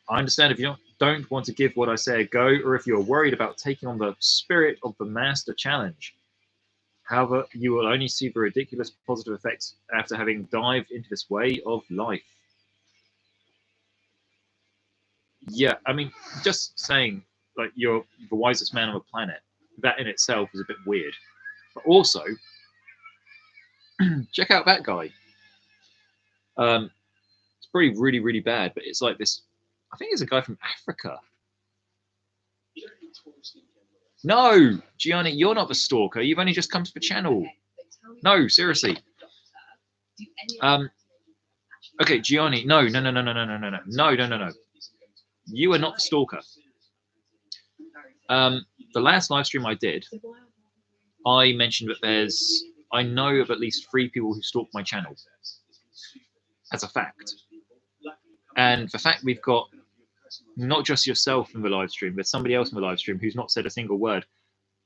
Speaker 1: I understand if you don't want to give what I say a go, or if you're worried about taking on the spirit of the master challenge. However, you will only see the ridiculous positive effects after having dived into this way of life. Yeah, I mean, just saying, like, you're the wisest man on the planet, that in itself is a bit weird. But also, check out that guy. It's probably really, really bad, but it's like this, I think it's a guy from Africa. No, Gianni, you're not the stalker. You've only just come to the channel. No, seriously. Okay, Gianni, no. You are not the stalker. The last live stream I did, I mentioned that I know of at least 3 people who stalk my channel. As a fact. And the fact we've got not just yourself in the live stream. There's somebody else in the live stream who's not said a single word.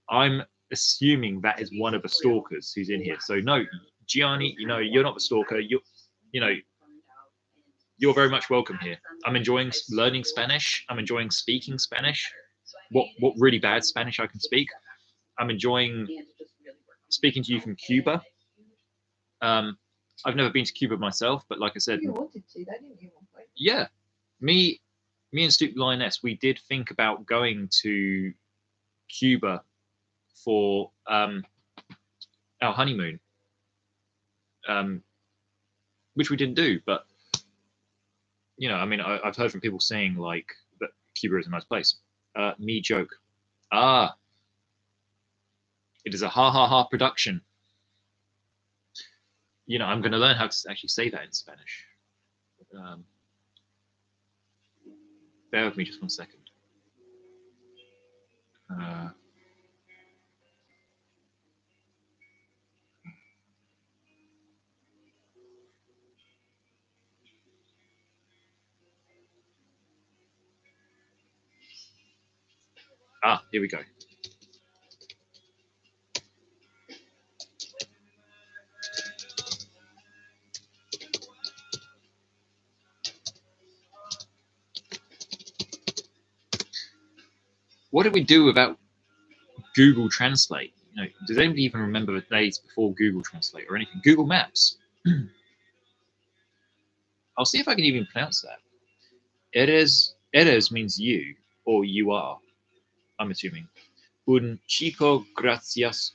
Speaker 1: I'm assuming that is one of the stalkers who's in here. So no, Gianni, you know, you're not the stalker. You know, you're very much welcome here. I'm enjoying learning Spanish. I'm enjoying speaking Spanish. What really bad Spanish I can speak. I'm enjoying speaking to you from Cuba. I've never been to Cuba myself, but like I said,
Speaker 2: You wanted to, though, didn't you?
Speaker 1: yeah, me and SNOOP LIONESS, we did think about going to Cuba for our honeymoon, which we didn't do. But you know, I mean, I've heard from people saying like that Cuba is a nice place. Me joke. Ah, it is a ha ha ha production. You know, I'm going to learn how to actually say that in Spanish. Bear with me just 1 second. Here we go. What did we do without Google Translate? You know, does anybody even remember the days before Google Translate or anything? Google Maps. I'll see if I can even pronounce that. Eres means you, or you are, I'm assuming. Un chico gracioso.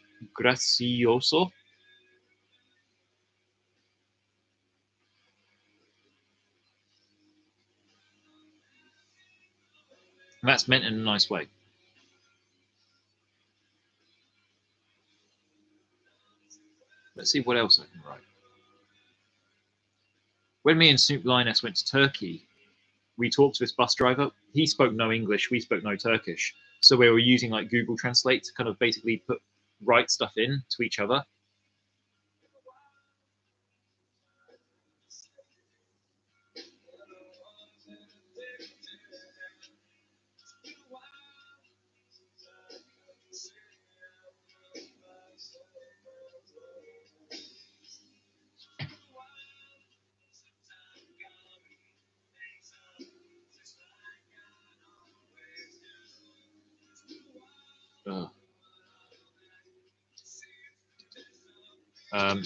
Speaker 1: And that's meant in a nice way. Let's see what else I can write. When me and SNOOP LIONESS went to Turkey, we talked to this bus driver. He spoke no English, we spoke no Turkish. So we were using like Google Translate to kind of basically write stuff in to each other.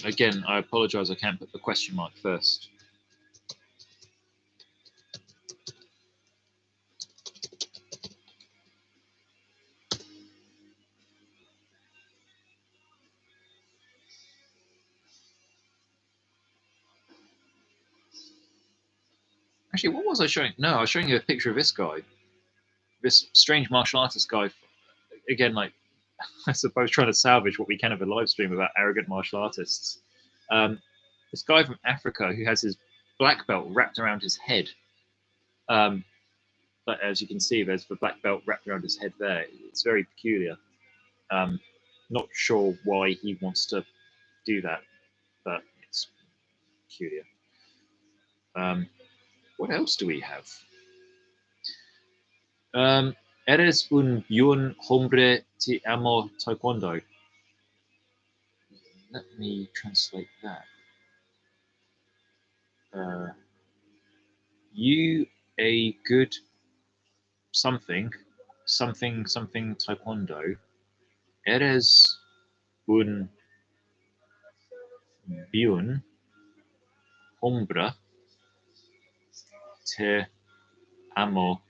Speaker 1: Again, I apologize, I can't put the question mark first. Actually, what was I showing? No, I was showing you a picture of this guy. This strange martial artist guy. Again, like, I suppose trying to salvage what we can of a live stream about arrogant martial artists. This guy from Africa who has his black belt wrapped around his head. But as you can see, there's the black belt wrapped around his head there. It's very peculiar. Not sure why he wants to do that, but it's peculiar. What else do we have? Eres un buen hombre, te amo taekwondo. Let me translate that. You a good something taekwondo. Eres un buen hombre, te amo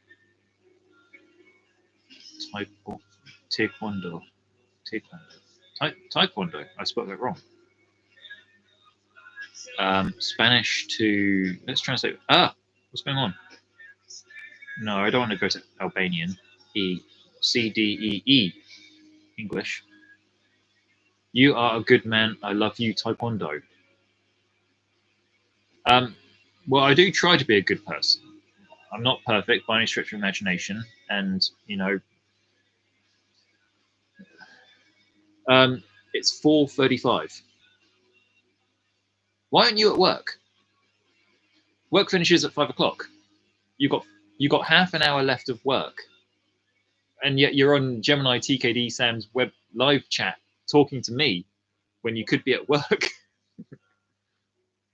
Speaker 1: taekwondo. Taekwondo. I spelled that wrong. Spanish to, let's translate. What's going on? No, I don't want to go to Albanian. CDEE. English. You are a good man. I love you, taekwondo. Well, I do try to be a good person. I'm not perfect by any stretch of imagination, and you know, it's 4:35. Why aren't you at work? Work finishes at 5 o'clock. You've got You got half an hour left of work, and yet you're on gemini-tkd-sam's web live chat talking to me when you could be at work.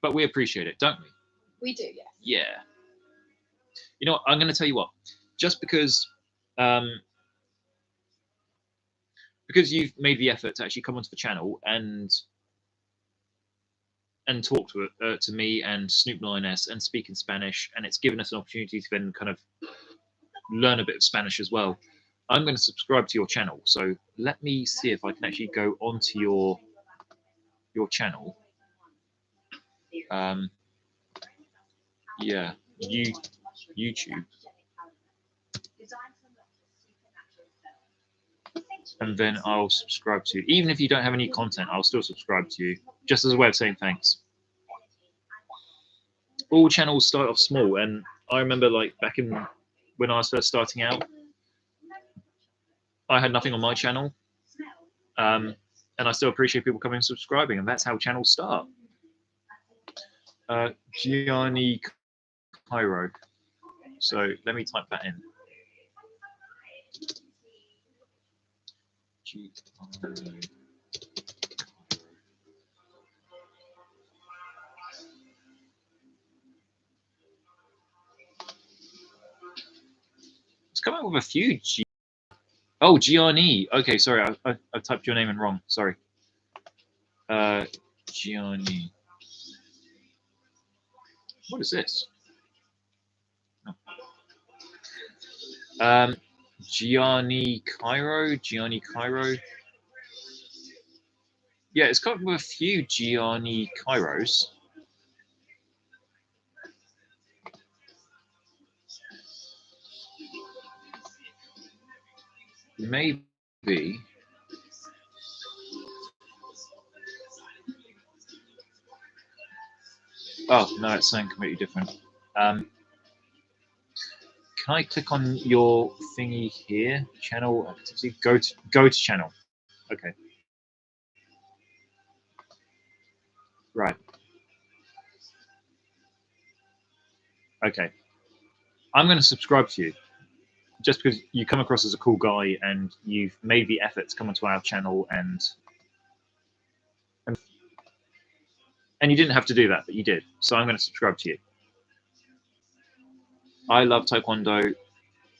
Speaker 1: But we appreciate it, don't we?
Speaker 2: We do, yes.
Speaker 1: Yeah. You know what? I'm going to tell you what. Just because you've made the effort to actually come onto the channel and talk to me and Snoop Lioness and speak in Spanish, and it's given us an opportunity to then kind of learn a bit of Spanish as well. I'm going to subscribe to your channel. So let me see if I can actually go onto your channel. Yeah, YouTube. And then I'll subscribe to you. Even if you don't have any content, I'll still subscribe to you, just as a way of saying thanks. All channels start off small, and I remember like back in when I was first starting out, I had nothing on my channel, and I still appreciate people coming and subscribing, and that's how channels start. Gianni Cairo. So let me type that in. It's come up with a few G. Oh, Gianni. Okay, sorry, I typed your name in wrong. Sorry. Gianni. What is this? Oh. Gianni Cairo. Yeah, it's come up with a few Gianni Cairos. Maybe. Oh no, it's something completely different. Can I click on your thingy here? Channel activity. Go to channel. Okay. Right. Okay. I'm going to subscribe to you just because you come across as a cool guy and you've made the effort to come onto our channel and you didn't have to do that, but you did. So I'm going to subscribe to you. I love Taekwondo.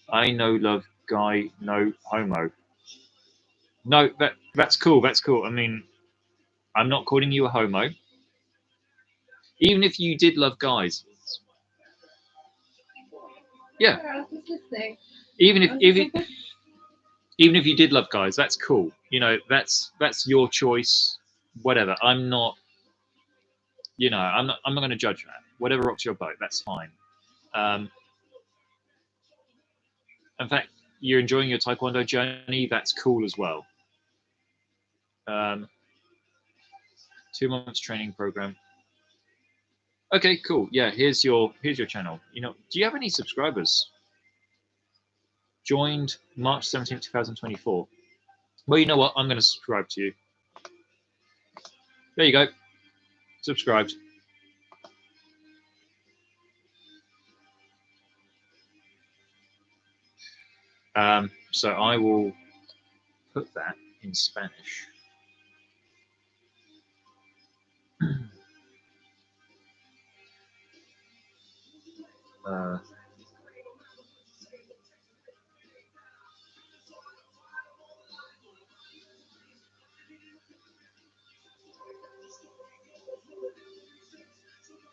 Speaker 1: I know love guy, no homo. No, that's cool. That's cool. I mean, I'm not calling you a homo. Even if you did love guys. Yeah. Even if you did love guys, that's cool. You know, that's your choice. Whatever. I'm not. You know, I'm not going to judge that. Whatever rocks your boat, that's fine. In fact, you're enjoying your Taekwondo journey. That's cool as well. 2 months training program. Okay, cool. Yeah, here's your channel. You know, do you have any subscribers? Joined March 17th, 2024. Well, you know what? I'm going to subscribe to you. There you go. Subscribed. So I will put that in Spanish.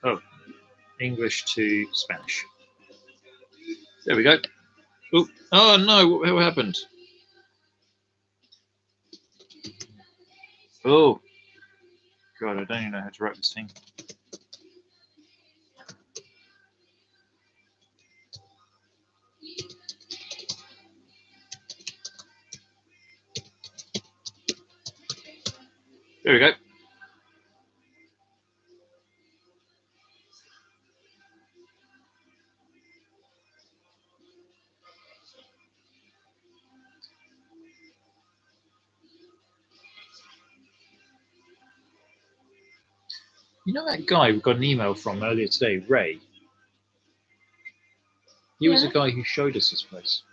Speaker 1: Oh, English to Spanish. There we go. Oh no, what happened? Oh, God, I don't even know how to write this thing. There we go. You know that guy we got an email from earlier today, Ray? He was the
Speaker 2: Yeah.
Speaker 1: guy who showed us this place.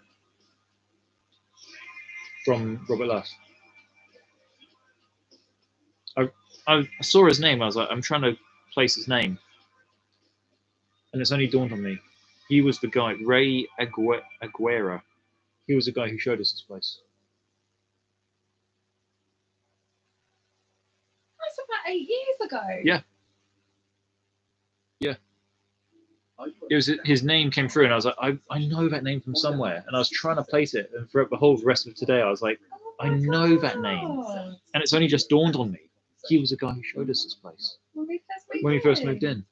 Speaker 1: From Robert Luff. I saw his name. I was like, I'm trying to place his name, and it's only dawned on me. He was the guy, Ray Aguera. He was the guy who showed us this place.
Speaker 2: That's about 8 years ago.
Speaker 1: Yeah. Yeah. It was his name came through, and I was like, I know that name from somewhere, and I was trying to place it, and throughout the whole rest of today, I was like,
Speaker 2: Oh
Speaker 1: I
Speaker 2: my
Speaker 1: know that name,
Speaker 2: God.
Speaker 1: and it's only just dawned on me. He was the guy who showed us this place when we first moved in.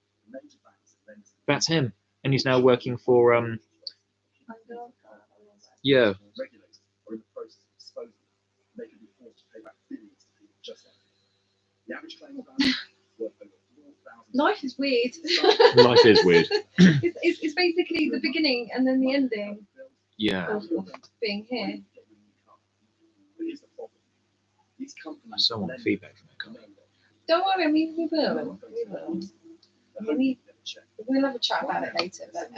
Speaker 1: That's him, and he's now working for yeah.
Speaker 2: Life is weird.
Speaker 1: Life is weird.
Speaker 2: It's basically the beginning and then the ending
Speaker 1: Yeah.
Speaker 2: of being here.
Speaker 1: I still want feedback from that guy.
Speaker 2: Don't worry, I mean, we will. We will. We'll have a chat about it later, but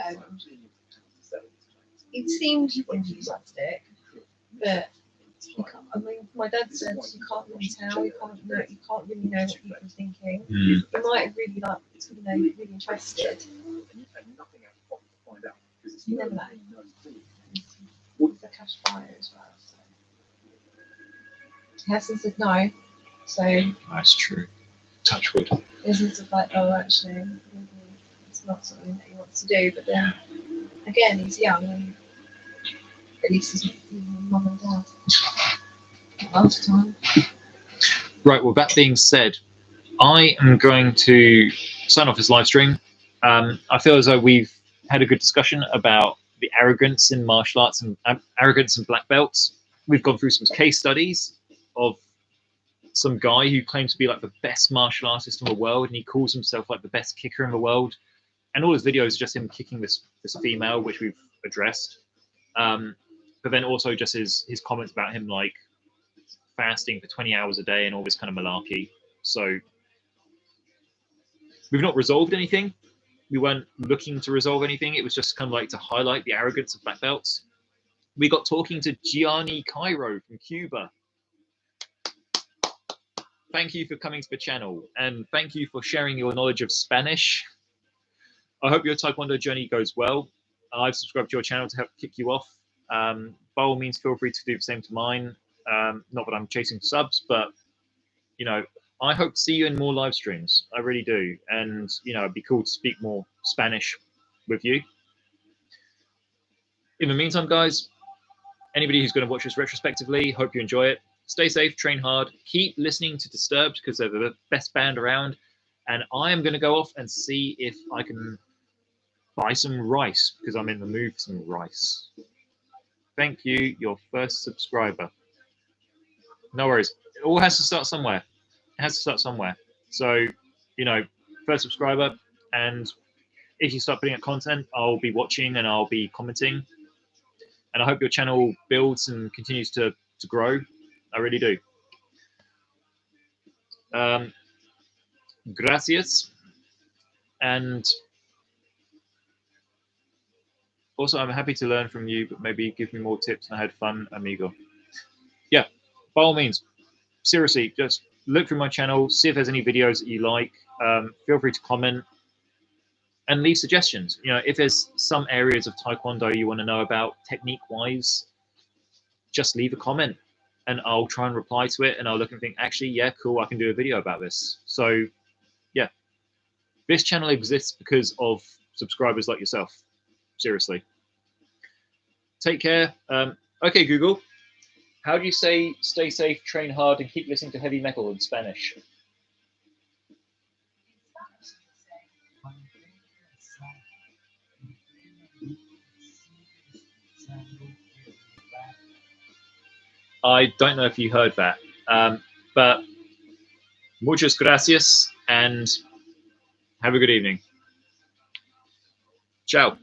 Speaker 2: it seems enthusiastic, but you can't, I mean, my dad said you can't really tell, you can't really know what people are thinking. You might really like, really interested. You never know. It's a cash buyer as well. So. Heston said no, so
Speaker 1: That's true. Touch wood.
Speaker 2: Isn't it like, oh, actually, maybe it's not something that he wants to do, but then again, he's young and at least he's with mum and dad. Last time.
Speaker 1: Right, well, that being said, I am going to sign off this live stream. I feel as though we've had a good discussion about the arrogance in martial arts and arrogance in black belts. We've gone through some case studies of some guy who claims to be like the best martial artist in the world, and he calls himself like the best kicker in the world. And all his videos are just him kicking this female, which we've addressed. But then also just his comments about him like fasting for 20 hours a day and all this kind of malarkey. So we've not resolved anything. We weren't looking to resolve anything. It was just kind of like to highlight the arrogance of black belts. We got talking to Gianni Cairo from Cuba. Thank you for coming to the channel, and thank you for sharing your knowledge of Spanish. I hope your Taekwondo journey goes well. I've subscribed to your channel to help kick you off. By all means, feel free to do the same to mine. Not that I'm chasing subs, but you know, I hope to see you in more live streams. I really do, and you know, it'd be cool to speak more Spanish with you. In the meantime, guys, anybody who's going to watch this retrospectively, hope you enjoy it. Stay safe, train hard, keep listening to Disturbed because they're the best band around. And I am going to go off and see if I can buy some rice because I'm in the mood for some rice. Thank you, your first subscriber. No worries. It all has to start somewhere. It has to start somewhere. So, you know, first subscriber. And if you start putting out content, I'll be watching and I'll be commenting. And I hope your channel builds and continues to grow. I really do. Gracias. And also, I'm happy to learn from you, but maybe give me more tips. And I had fun, amigo. Yeah, by all means, seriously, just look through my channel, see if there's any videos that you like. Feel free to comment and leave suggestions. You know, if there's some areas of Taekwondo you want to know about technique-wise, just leave a comment and I'll try and reply to it, and I'll look and think, actually, yeah, cool, I can do a video about this. So, yeah, this channel exists because of subscribers like yourself. Seriously. Take care. Okay, Google, how do you say stay safe, train hard, and keep listening to heavy metal in Spanish? I don't know if you heard that, but muchas gracias and have a good evening. Ciao.